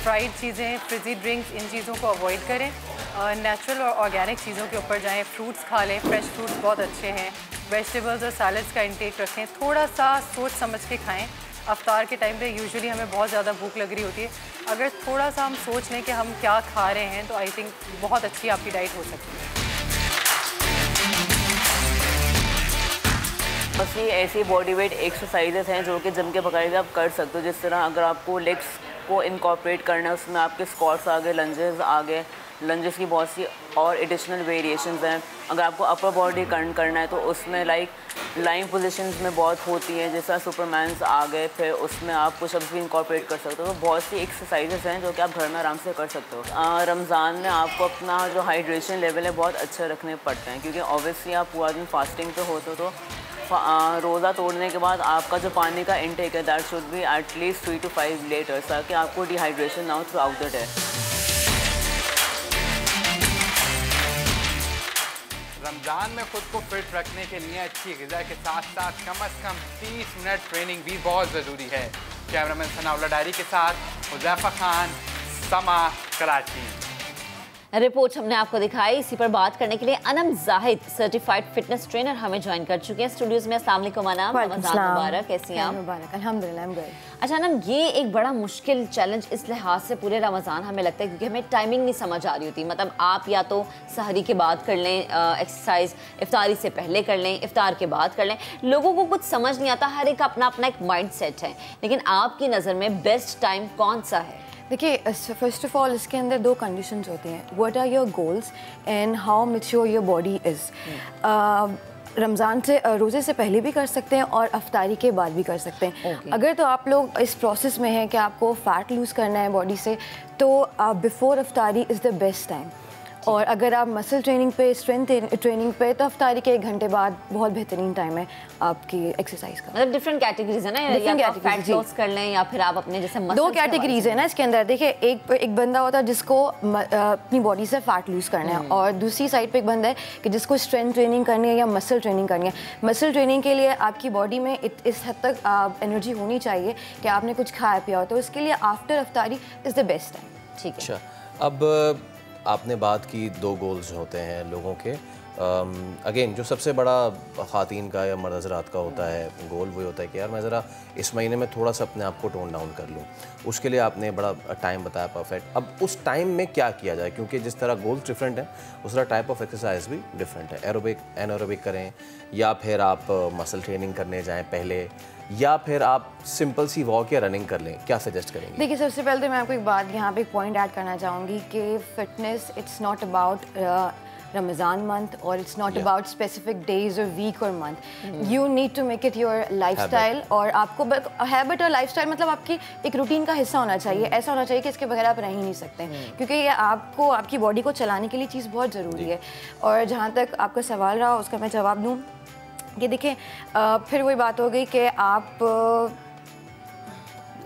फ्राइड चीज़ें, फ्रिजी ड्रिंक्स, इन चीज़ों को अवॉइड करें, नेचुरल और ऑर्गेनिक चीज़ों के ऊपर जाएं, फ्रूट्स खा लें, फ्रेश फ्रूट्स बहुत अच्छे हैं, वेजिटेबल्स और सैलड्स का इंटेक रखें, थोड़ा सा सोच समझ के खाएं। अफ्तार के टाइम पे यूजुअली हमें बहुत ज़्यादा भूख लग रही होती है, अगर थोड़ा सा हम सोच लें कि हम क्या खा रहे हैं तो आई थिंक बहुत अच्छी आपकी डाइट हो सकती है। बस ये ऐसी बॉडी वेट एक्सरसाइजेस हैं जो कि जम के बकायदे आप कर सकते हो, जिस तरह अगर आपको लेग्स को इनकॉर्पोरेट करना है उसमें आपके स्क्वाट्स आ गए, लंजेस आ गए, लंजेस की बहुत सी और एडिशनल वेरिएशंस हैं। अगर आपको अपर बॉडी करना है तो उसमें लाइक लाइन पोजीशंस में बहुत होती हैं, जैसा सुपरमैन्स आ गए, फिर उसमें आप पुशअप्स भी इंकॉर्पोरेट कर सकते हो। तो बहुत सी एक्सरसाइजेस हैं जो कि आप घर में आराम से कर सकते हो। रमज़ान में आपको अपना जो हाइड्रेशन लेवल है बहुत अच्छे रखने पड़ते हैं, क्योंकि ऑब्वियसली आप पूरा दिन फास्टिंग पे होते हो, तो रोज़ा तोड़ने के बाद आपका जो पानी का इंटेक है that should be at least 3 to 5 litres, ताकि आपको डिहाइड्रेशन ना हो through out the day. Ramzan में खुद को फिट रखने के लिए अच्छी ग़िज़ा के साथ साथ कम से कम 30 मिनट ट्रेनिंग भी बहुत ज़रूरी है। कैमरामैन सनाउल्लाह डायरी के साथ हुज़ैफा खान, समा, कराची। रिपोर्ट हमने आपको दिखाई। इसी पर बात करने के लिए Anam Zahid certified fitness trainer हमें ज्वाइन कर चुके हैं स्टूडियोज में। अस्सलाम वालेकुम अनम, रमज़ान मुबारक, कैसी हैं आप? मुबारक, अल्हम्दुलिल्लाह, I'm good। अच्छा अनम, ये एक बड़ा मुश्किल चैलेंज इस लिहाज से पूरे रमज़ान हमें लगता है क्योंकि हमें टाइमिंग नहीं समझ आ रही होती। मतलब आप या तो सहरी के बाद कर लें एक्सरसाइज, इफ्तारी से पहले कर लें, इफ्तार के बाद कर लें, लोगों को कुछ समझ नहीं आता, हर एक अपना अपना एक माइंड सेट है, लेकिन आपकी नज़र में बेस्ट टाइम कौन सा है? देखिए, फर्स्ट ऑफ ऑल इसके अंदर 2 कंडीशंस होती हैं, what are your goals and how mature your body is. Ramzan से रोज़े से पहले भी कर सकते हैं और अफ्तारी के बाद भी कर सकते हैं। अगर तो आप लोग इस प्रोसेस में हैं कि आपको फ़ैट लूज़ करना है बॉडी से, तो बिफोर अफ्तारी इज़ द बेस्ट टाइम। और अगर आप मसल ट्रेनिंग पे, स्ट्रेंथ ट्रेनिंग पे, तो अफ्तारी के 1 घंटे बाद बहुत बेहतरीन टाइम है आपकी एक्सरसाइज का। मतलब डिफरेंट कैटेगरीज है ना, या तो फैट लॉस कर लें या फिर आप अपने जैसे 2 कैटेगरीज है ना इसके अंदर। देखिए, एक बंदा होता है जिसको अपनी बॉडी से फैट लूज करना है, और दूसरी साइड पे एक बंदा है कि जिसको स्ट्रेंथ ट्रेनिंग करनी है या मसल ट्रेनिंग करनी है। मसल ट्रेनिंग के लिए आपकी बॉडी में इस हद तक एनर्जी होनी चाहिए कि आपने कुछ खाया पिया हो, तो उसके लिए आफ्टर अफ्तारी इज़ द बेस्ट टाइम। ठीक है। अच्छा, अब आपने बात की 2 गोल्स होते हैं लोगों के। अगेन जो सबसे बड़ा ख़ातीन का या मर्द हज़रात का होता है गोल, वही होता है कि यार मैं ज़रा इस महीने में थोड़ा सा अपने आप को टोन डाउन कर लूँ। उसके लिए आपने बड़ा टाइम बताया परफेक्ट। अब उस टाइम में क्या किया जाए, क्योंकि जिस तरह गोल्स डिफरेंट हैं उस तरह टाइप ऑफ एक्सरसाइज भी डिफरेंट है। एरोबिक, एनारोबिक करें, या फिर आप मसल ट्रेनिंग करने जाएँ पहले, या फिर आप सिंपल सी वॉक या रनिंग कर लें, क्या सजेस्ट करेंगे? देखिए, सबसे पहले तो मैं आपको एक बात यहाँ पे एक पॉइंट ऐड करना चाहूँगी कि fitness it's not about Ramzan month और it's not about specific days और वीक और month. You need to make it your lifestyle, और आपको हैबिट और लाइफस्टाइल मतलब आपकी एक रूटीन का हिस्सा होना चाहिए। ऐसा होना चाहिए कि इसके बगैर आप रह ही नहीं सकते, क्योंकि ये आपको आपकी बॉडी को चलाने के लिए चीज़ बहुत ज़रूरी है। और जहाँ तक आपका सवाल रहा उसका मैं जवाब दूँ कि देखिए, फिर वही बात हो गई कि आप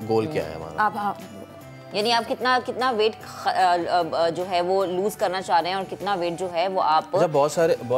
गोल क्या है हमारा, आप यानी आप कितना वेट जो है वो लूज करना चाह रहे हैं और कितना वेट जो है वो आप। अच्छा, बहुत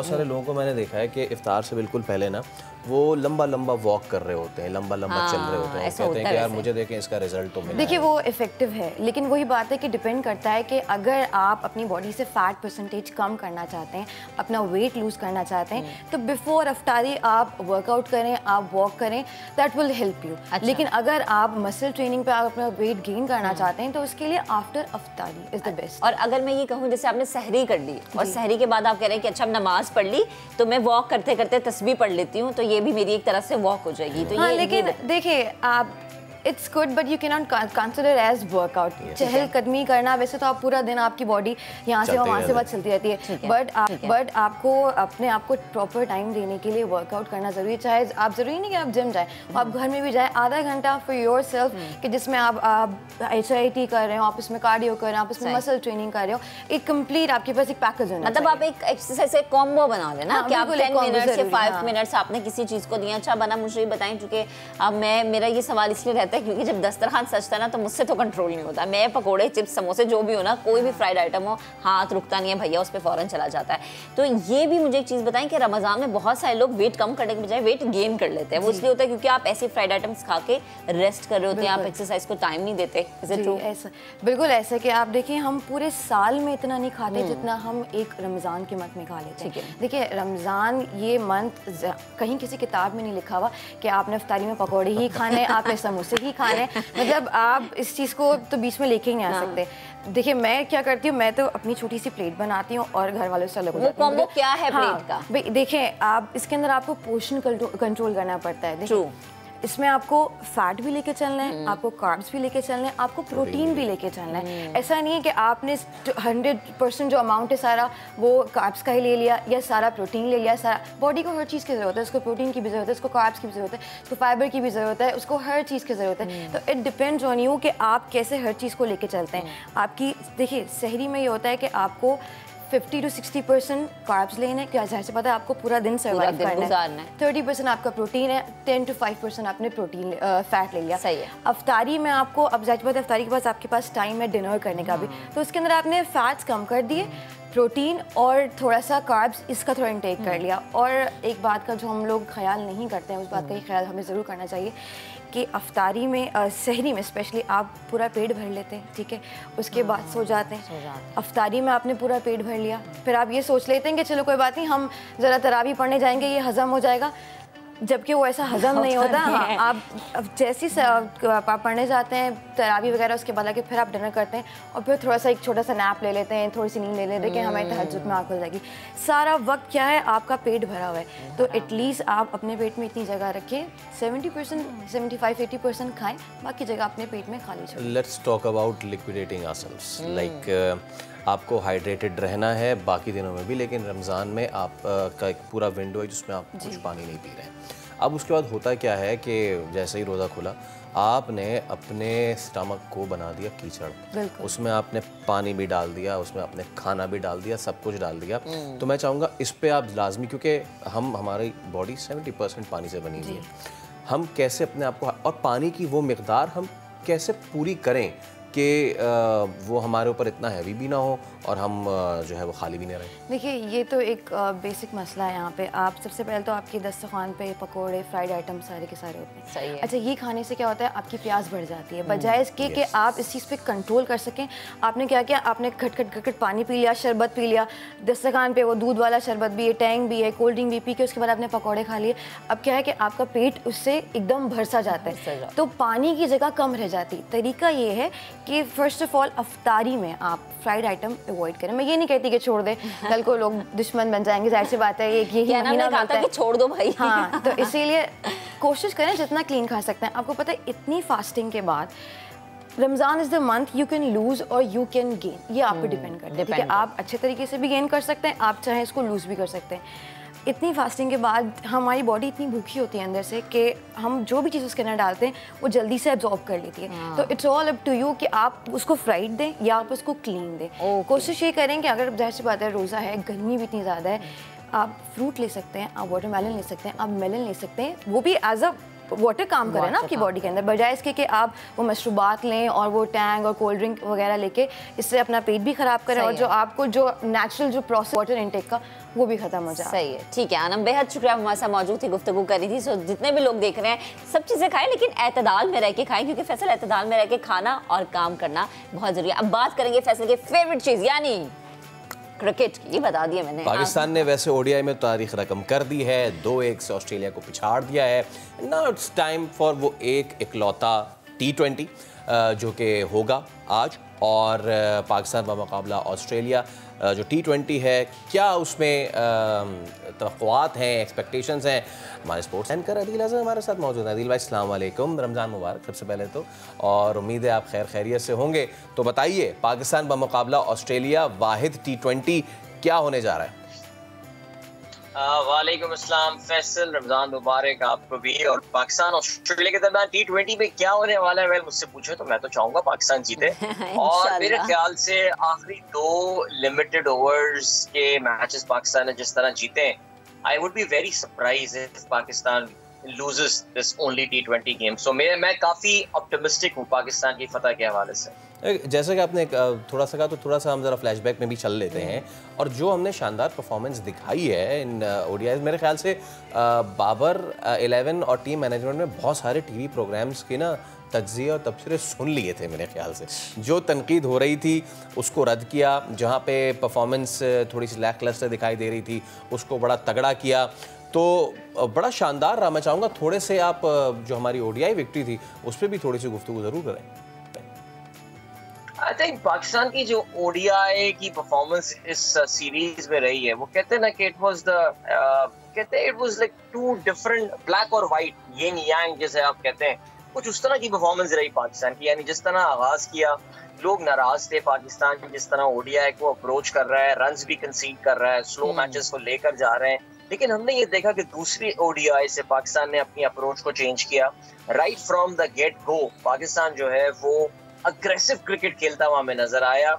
सारे लोगों को मैंने देखा है कि इफ्तार से बिल्कुल पहले ना वो लंबा वॉक कर रहे होते हैं, लंबा चल रहे होते हैं, कहते हैं कि यार मुझे देखें इसका रिजल्ट तो मिला। देखिए, वो इफेक्टिव है, लेकिन वही बात है कि डिपेंड करता है कि अगर आप अपनी बॉडी से फैट परसेंटेज कम करना चाहते हैं, अपना वेट लूज करना चाहते हैं, तो बिफोर अफ्तारी आप वर्कआउट करें, आप वॉक करें, दैट विल हेल्प यू। लेकिन अगर आप मसल ट्रेनिंग पे आप अपना वेट गेन करना चाहते हैं तो उसके लिए आफ्टर अफ्तारी इज द बेस्ट। और अगर मैं ये कहूँ जैसे आपने सहरी कर ली और सहरी के बाद आप कह रहे हैं कि अच्छा नमाज पढ़ ली तो मैं वॉक करते करते तस्बीह पढ़ लेती हूँ, तो ये भी मेरी एक तरह से वॉक हो जाएगी। तो हाँ, ये लेकिन देखिए, आप it's good but you can not consider as workout. चहलकदमी करना, वैसे तो आप पूरा दिन आपकी बॉडी यहाँ से वहाँ से बात चलती रहती है, बट आपको अपने आप को प्रॉपर टाइम देने के लिए वर्कआउट करना ज़रूरी। चाहे आप ज़रूरी नहीं कि आप जिम जाएँ, आप घर में भी जाएँ, आधा घंटा फॉर योर सेल्फ, कि जिसमें आप HIIT कर रहे हो, आप इसमें कार्डियो कर रहे हो, आप इसमें मसल ट्रेनिंग कर रहे हो, एक कंप्लीट आपके पास एक पैकेज होना मतलब आप एक एक्सरसाइज से कॉम्बो बना लेना कि आप 10 मिनट्स या 5 मिनट्स आपने किसी चीज़ को दिया। अच्छा बना, मुझे ये बताएं, क्योंकि अब मेरा ये सवाल इसलिए रहता है क्योंकि जब दस्तरखान सजता है ना तो मुझसे तो कंट्रोल नहीं होता। मैं पकोड़े, चिप्स, समोसे जो भी हो ना, कोई भी फ्राइड आइटम हो, हाथ रुकता नहीं है भैया, उस पर फ़ौरन चला जाता है। तो ये भी मुझे एक चीज़ बताएं कि रमज़ान में बहुत सारे लोग वेट कम करने के बजाय वेट गेन कर लेते हैं। वो इसलिए होता है क्योंकि आप ऐसे फ्राइड आइटम्स खा के रेस्ट कर रहे होते हैं, आप एक्सरसाइज को टाइम नहीं देते। ऐसा बिल्कुल ऐसा कि आप देखिए हम पूरे साल में इतना नहीं खाते जितना हम एक रमज़ान के मंथ में खा लेते हैं। देखिए रमज़ान ये मंथ कहीं किसी किताब में नहीं लिखा हुआ कि आपने इफ्तारी में पकौड़े ही खाने, आपने समोसे ही खाने, मतलब आप इस चीज़ को तो बीच में लेके ही नहीं आ सकते। देखिए मैं क्या करती हूँ, मैं तो अपनी छोटी सी प्लेट बनाती हूँ और घर वालों से अलग वो कॉम्बो क्या है प्लेट का? देखिए आप इसके अंदर आपको पोर्शन कंट्रोल करना पड़ता है। देखिए इसमें आपको फैट भी लेके चलना है, आपको कार्ब्स भी लेके चलना है, आपको प्रोटीन भी लेके चलना है। ऐसा नहीं है कि आपने 100% जो अमाउंट है सारा वो कार्ब्स का ही ले लिया या सारा प्रोटीन ले लिया। सारा बॉडी को हर चीज़ की ज़रूरत है, उसको प्रोटीन की भी ज़रूरत है, उसको कार्ब्स की भी ज़रूरत है, उसको फाइबर की भी ज़रूरत है, उसको हर चीज़ की ज़रूरत है। तो इट डिपेंड्स ऑन यू कि आप कैसे हर चीज़ को लेके चलते हैं। आपकी देखिए सहरी में ये होता है कि आपको 50 to 60% कार्ब्स लेने, क्या जाहिर से पता है आपको पूरा दिन सर्वाइव करना है। 30% आपका प्रोटीन है, 10 to 5% आपने प्रोटीन फैट ले लिया। सही है। अफ्तारी में आपको, अब जाहिर बात है अफ्तारी के पास आपके पास टाइम है डिनर करने का भी, तो उसके अंदर आपने फैट्स कम कर दिए, प्रोटीन और थोड़ा सा कार्ब्स इसका थोड़ा इंटेक कर लिया। और एक बात का जो हम लोग ख्याल नहीं करते हैं, उस बात का ही ख्याल हमें ज़रूर करना चाहिए कि अफ्तारी में सहरी में स्पेशली आप पूरा पेट भर लेते हैं, ठीक है, उसके बाद सो जाते हैं। अफ्तारी में आपने पूरा पेट भर लिया, फिर आप ये सोच लेते हैं कि चलो कोई बात नहीं, हम ज़रा तरावी पढ़ने जाएंगे, ये हज़म हो जाएगा, जबकि वो ऐसा हजम नहीं होता। हाँ, आप जैसी आप पढ़ने जाते हैं तरावी वगैरह, उसके बाद आके फिर आप डिनर करते हैं और फिर थोड़ा सा एक छोटा सा नैप ले लेते हैं, थोड़ी सी नींद ले लेते हैं कि हमारी तहज्जुद में आँख खुल जाएगी। सारा वक्त क्या है, आपका पेट भरा हुआ है, तो एटलीस्ट आप अपने पेट में इतनी जगह रखें, 70%, 75-80% खाएं, बाकी जगह अपने पेट में खा लीजिए। Let's talk about liquidating ourselves. Like आपको हाइड्रेटेड रहना है बाकी दिनों में भी, लेकिन रमज़ान में आप का एक पूरा विंडो है जिसमें आप कुछ पानी नहीं पी रहे हैं। अब उसके बाद होता क्या है कि जैसे ही रोज़ा खुला आपने अपने स्टमक को बना दिया कीचड़, उसमें आपने पानी भी डाल दिया, उसमें आपने खाना भी डाल दिया, सब कुछ डाल दिया। तो मैं चाहूँगा इस पे आप लाजमी, क्योंकि हमारी बॉडी 70% पानी से बनी हुई है, हम कैसे अपने आप को और पानी की वो मिकदार हम कैसे पूरी करें कि वो हमारे ऊपर इतना हैवी भी ना हो और हम जो है वो खाली भी नहीं रहे। देखिए ये तो एक बेसिक मसला है यहाँ पे। आप सबसे पहले तो आपके दस्तरखान पे पकोड़े, फ्राइड आइटम सारे के सारे होते हैं। सही है। अच्छा, ये खाने से क्या होता है, आपकी प्यास बढ़ जाती है। बजाय इसके कि आप इस चीज़ पे कंट्रोल कर सकें, आपने क्या किया, आपने खट पानी पी लिया, शरबत पी लिया, दस्तरखान पे वो दूध वाला शरबत भी है, टैंग भी है, कोल्ड ड्रिंक भी पी के उसके बाद आपने पकौड़े खा लिए। अब क्या है कि आपका पेट उससे एकदम भर सा जाता है, तो पानी की जगह कम रह जाती। तरीका ये है कि फर्स्ट ऑफ ऑल अफ्तारी में आप फ्राइड आइटम अवॉइड करें। मैं ये नहीं कहती कि छोड़ दें, कल को लोग दुश्मन बन जाएंगे, जाहिर सी बात है, यही महीना मिलता है, छोड़ दो भाई। हाँ, तो इसीलिए कोशिश करें जितना क्लीन खा सकते हैं। आपको पता है इतनी फास्टिंग के बाद Ramzan is the month you can lose और यू कैन गेन, ये आप पे डिपेंड करता है, ठीक है। आप अच्छे तरीके से भी गेन कर सकते हैं, आप चाहें इसको लूज़ भी कर सकते हैं। इतनी फास्टिंग के बाद हमारी बॉडी इतनी भूखी होती है अंदर से कि हम जो भी चीज़ उसके अंदर डालते हैं वो जल्दी से एब्जॉर्ब कर लेती है। तो it's all up to you कि आप उसको फ्राइड दें या आप उसको क्लीन दें। कोशिश ये करें कि अगर जाहिर सी बात है रोज़ा है, गर्मी भी इतनी ज़्यादा है, आप फ्रूट ले सकते हैं, आप वाटरमेलन ले सकते हैं, आप मेलन ले सकते हैं, वो भी एज अ वाटर काम करे ना आपकी बॉडी के अंदर, बजाय इसके कि आप वो मशरूबात लें और वो टैंग और कोल्ड ड्रिंक वगैरह लेके इससे अपना पेट भी ख़राब करें और जो आपको जो नेचुरल जो प्रोसेस वाटर इनटेक का वो भी खत्म हो जाए। सही है, ठीक है आनम, बेहद शुक्रिया, हमारे साथ मौजूद थी, गुफ्तगू करी थी। सो जितने भी लोग देख रहे हैं सब चीज़ें खाएं, लेकिन एतदाल में रह के खाएं, क्योंकि फैसल एतदाल में रह के खाना और काम करना बहुत ज़रूरी है। अब बात करेंगे फैसल की फेवरेट चीज़ यानी क्रिकेट की। बता दिया मैंने। पाकिस्तान ने वैसे ओडीआई में तारीख रकम कर दी है, 2-1 से ऑस्ट्रेलिया को पिछाड़ दिया है। नाउ इट्स टाइम फॉर वो एक इकलौता T20 जो कि होगा आज और पाकिस्तान का मुकाबला ऑस्ट्रेलिया जो T20 है, क्या उसमें तवक्कुआत हैं, एक्सपेक्टेशंस हैं। हमारे स्पोर्ट्स एंकर अदील अज़हर हमारे साथ मौजूद हैं। अदील भाई अस्सलाम वालेकुम, रमज़ान मुबारक सबसे पहले तो, और उम्मीद है आप खैर खैरियत से होंगे। तो बताइए, पाकिस्तान का मुकाबला ऑस्ट्रेलिया वाहिद T20 क्या होने जा रहा है? वालेकुम अस्सलाम फैसल, रमज़ान मुबारक आपको भी। और पाकिस्तान ऑस्ट्रेलिया के दरमियान T20 में क्या होने वाला है, मुझसे पूछो तो मैं तो चाहूँगा पाकिस्तान जीते। और मेरे ख्याल से आखिरी 2 लिमिटेड ओवर्स के मैचेस पाकिस्तान ने जिस तरह जीते, I would be very surprise if Pakistan loses this only T20 game. So मैं काफ़ी ऑप्टिमिस्टिक हूँ पाकिस्तान की फतह के हवाले से। जैसे कि आपने थोड़ा सा कहा, तो थोड़ा सा हम ज़रा फ्लैशबैक में भी चल लेते हैं। और जो हमने शानदार परफॉर्मेंस दिखाई है इन ओडीआईज, मेरे ख्याल से बाबर 11 और टीम मैनेजमेंट में बहुत सारे टीवी प्रोग्राम्स की ना तज्ज़िये और तबसरे सुन लिए थे। मेरे ख्याल से जो तनकीद हो रही थी उसको रद्द किया, जहाँ पे परफॉर्मेंस थोड़ी सी लैकलस्टर दिखाई दे रही थी उसको बड़ा तगड़ा किया, तो बड़ा शानदार रहा। मैं चाहूँगा थोड़े से आप जो हमारी ओडीआई विक्ट्री थी उस पर भी थोड़ी सी गुफ्तगू ज़रूर करें। आई थिंक पाकिस्तान की जो ओडीआई की परफॉर्मेंस इस सीरीज में रही है, वो कहते हैं ना कि it was like 2 different black और वाइट, यिन यांग जैसे आप कहते हैं, कुछ उस तरह की परफॉर्मेंस रही पाकिस्तान की। यानी जिस तरह आगाज किया, लोग नाराज थे पाकिस्तान जिस तरह ओडीआई को अप्रोच कर रहा है, रन्स भी कंसीड कर रहा है, स्लो मैचेस को लेकर जा रहे हैं। लेकिन हमने ये देखा कि दूसरी ओडीआई से पाकिस्तान ने अपनी अप्रोच को चेंज किया। Right from the get go Pakistan जो है वो अग्रेसिव क्रिकेट खेलता हुआ हमें नजर आया।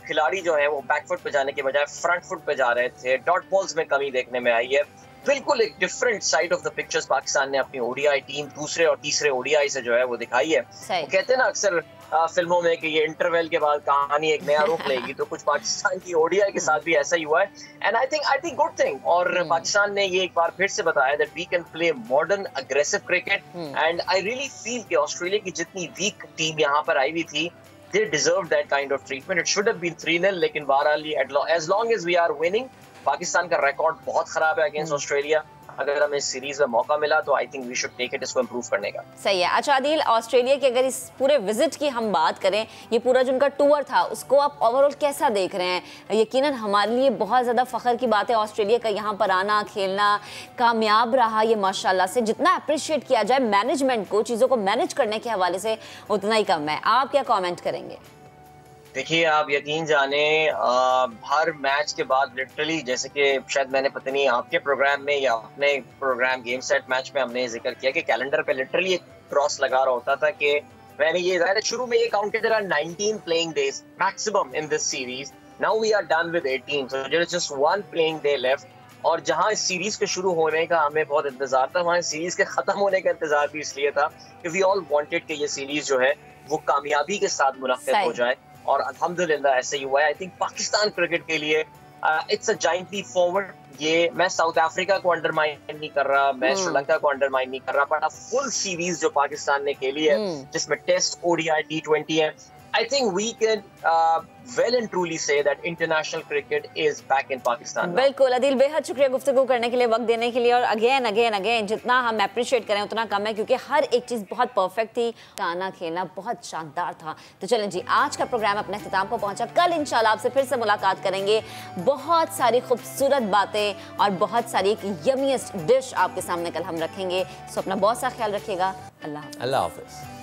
खिलाड़ी जो है वो बैकफुट पे जाने के बजाय फ्रंट फुट पे जा रहे थे। डॉट बॉल्स में कमी देखने में आई है। बिल्कुल एक different side of the pictures Pakistan ने अपनी ओडीआई टीम दूसरे और तीसरे ओडीआई से जो है वो दिखाई है। वो कहते हैं ना अक्सर फिल्मों में कि ये इंटरवल के बाद कहानी एक नया रूप लेगी, तो कुछ पाकिस्तान की ओडीआई के साथ भी ऐसा ही हुआ है। And I think good thing. और पाकिस्तान ने ये एक बार फिर से बताया that we can play modern aggressive cricket. And I really feel कि ऑस्ट्रेलिया की जितनी वीक टीम यहाँ पर आई हुई थी, they deserve that kind of treatment. It should have been 3-0, लेकिन बहरहाल as long as we are winning, Pakistan का रिकॉर्ड बहुत खराब है अगेंस्ट ऑस्ट्रेलिया। अगर हमें इस सीरीज में मौका मिला तो I think we should take it, इसको इम्प्रूव करने का। सही है। अच्छा आदिल, ऑस्ट्रेलिया की अगर इस पूरे विजिट की हम बात करें, ये पूरा जो उनका टूर था उसको आप ओवरऑल कैसा देख रहे हैं? यकीनन हमारे लिए बहुत ज़्यादा फ़ख्र की बात है ऑस्ट्रेलिया का यहाँ पर आना, खेलना कामयाब रहा ये माशाल्लाह से। जितना अप्रिशिएट किया जाए मैनेजमेंट को, चीज़ों को मैनेज करने के हवाले से, उतना ही कम है। आप क्या कॉमेंट करेंगे? देखिए, आप यकीन जाने हर मैच के बाद लिटरली, जैसे कि शायद मैंने पता नहीं आपके प्रोग्राम में या अपने प्रोग्राम गेम सेट मैच में हमने जिक्र किया कि कैलेंडर पे लिटरली एक क्रॉस लगा रहा होता था कि मैंने ये जाहिर है शुरू में ये काउंट किया, 19 playing days maximum in this series. Now we are done with 18, so there is just 1 playing day left. और जहां इस सीरीज के शुरू होने का हमें बहुत इंतजार था, वहां सीरीज के खत्म होने का इंतजार भी इसलिए था कि वी ऑल वांटेड कि ये सीरीज जो है वो कामयाबी के साथ मुनक्किद हो जाए, और अल्हम्दुलिल्लाह ऐसे ही हुआ है। आई थिंक पाकिस्तान क्रिकेट के लिए it's a giant leap forward. ये मैं साउथ अफ्रीका को अंडरमाइन नहीं कर रहा, मैं श्रीलंका को अंडरमाइन नहीं कर रहा, बट फुल सीरीज जो पाकिस्तान ने खेली है जिसमें टेस्ट, ओडीआई, T20 है, I think we can well and truly say that international cricket is back in Pakistan. बिल्कुल अदिल, बेहद शुक्रिया गुफ्तगू करने के लिए, वक्त देने के लिए। और अगेन जितना हम अप्रिशिएट करें उतना कम है, क्योंकि हर एक चीज़ बहुत परफेक्ट थी। गाना खेलना बहुत शानदार था। तो चलें जी, आज का प्रोग्राम अपने इख्तिताम को पहुंचा। कल इंशाल्लाह आपसे फिर से मुलाकात करेंगे। बहुत सारी खूबसूरत बातें और बहुत सारी एक यमीएस्ट डिश आपके सामने कल हम रखेंगे। सो अपना बहुत सा ख्याल रखिएगा। अल्लाह हाफ़िज़।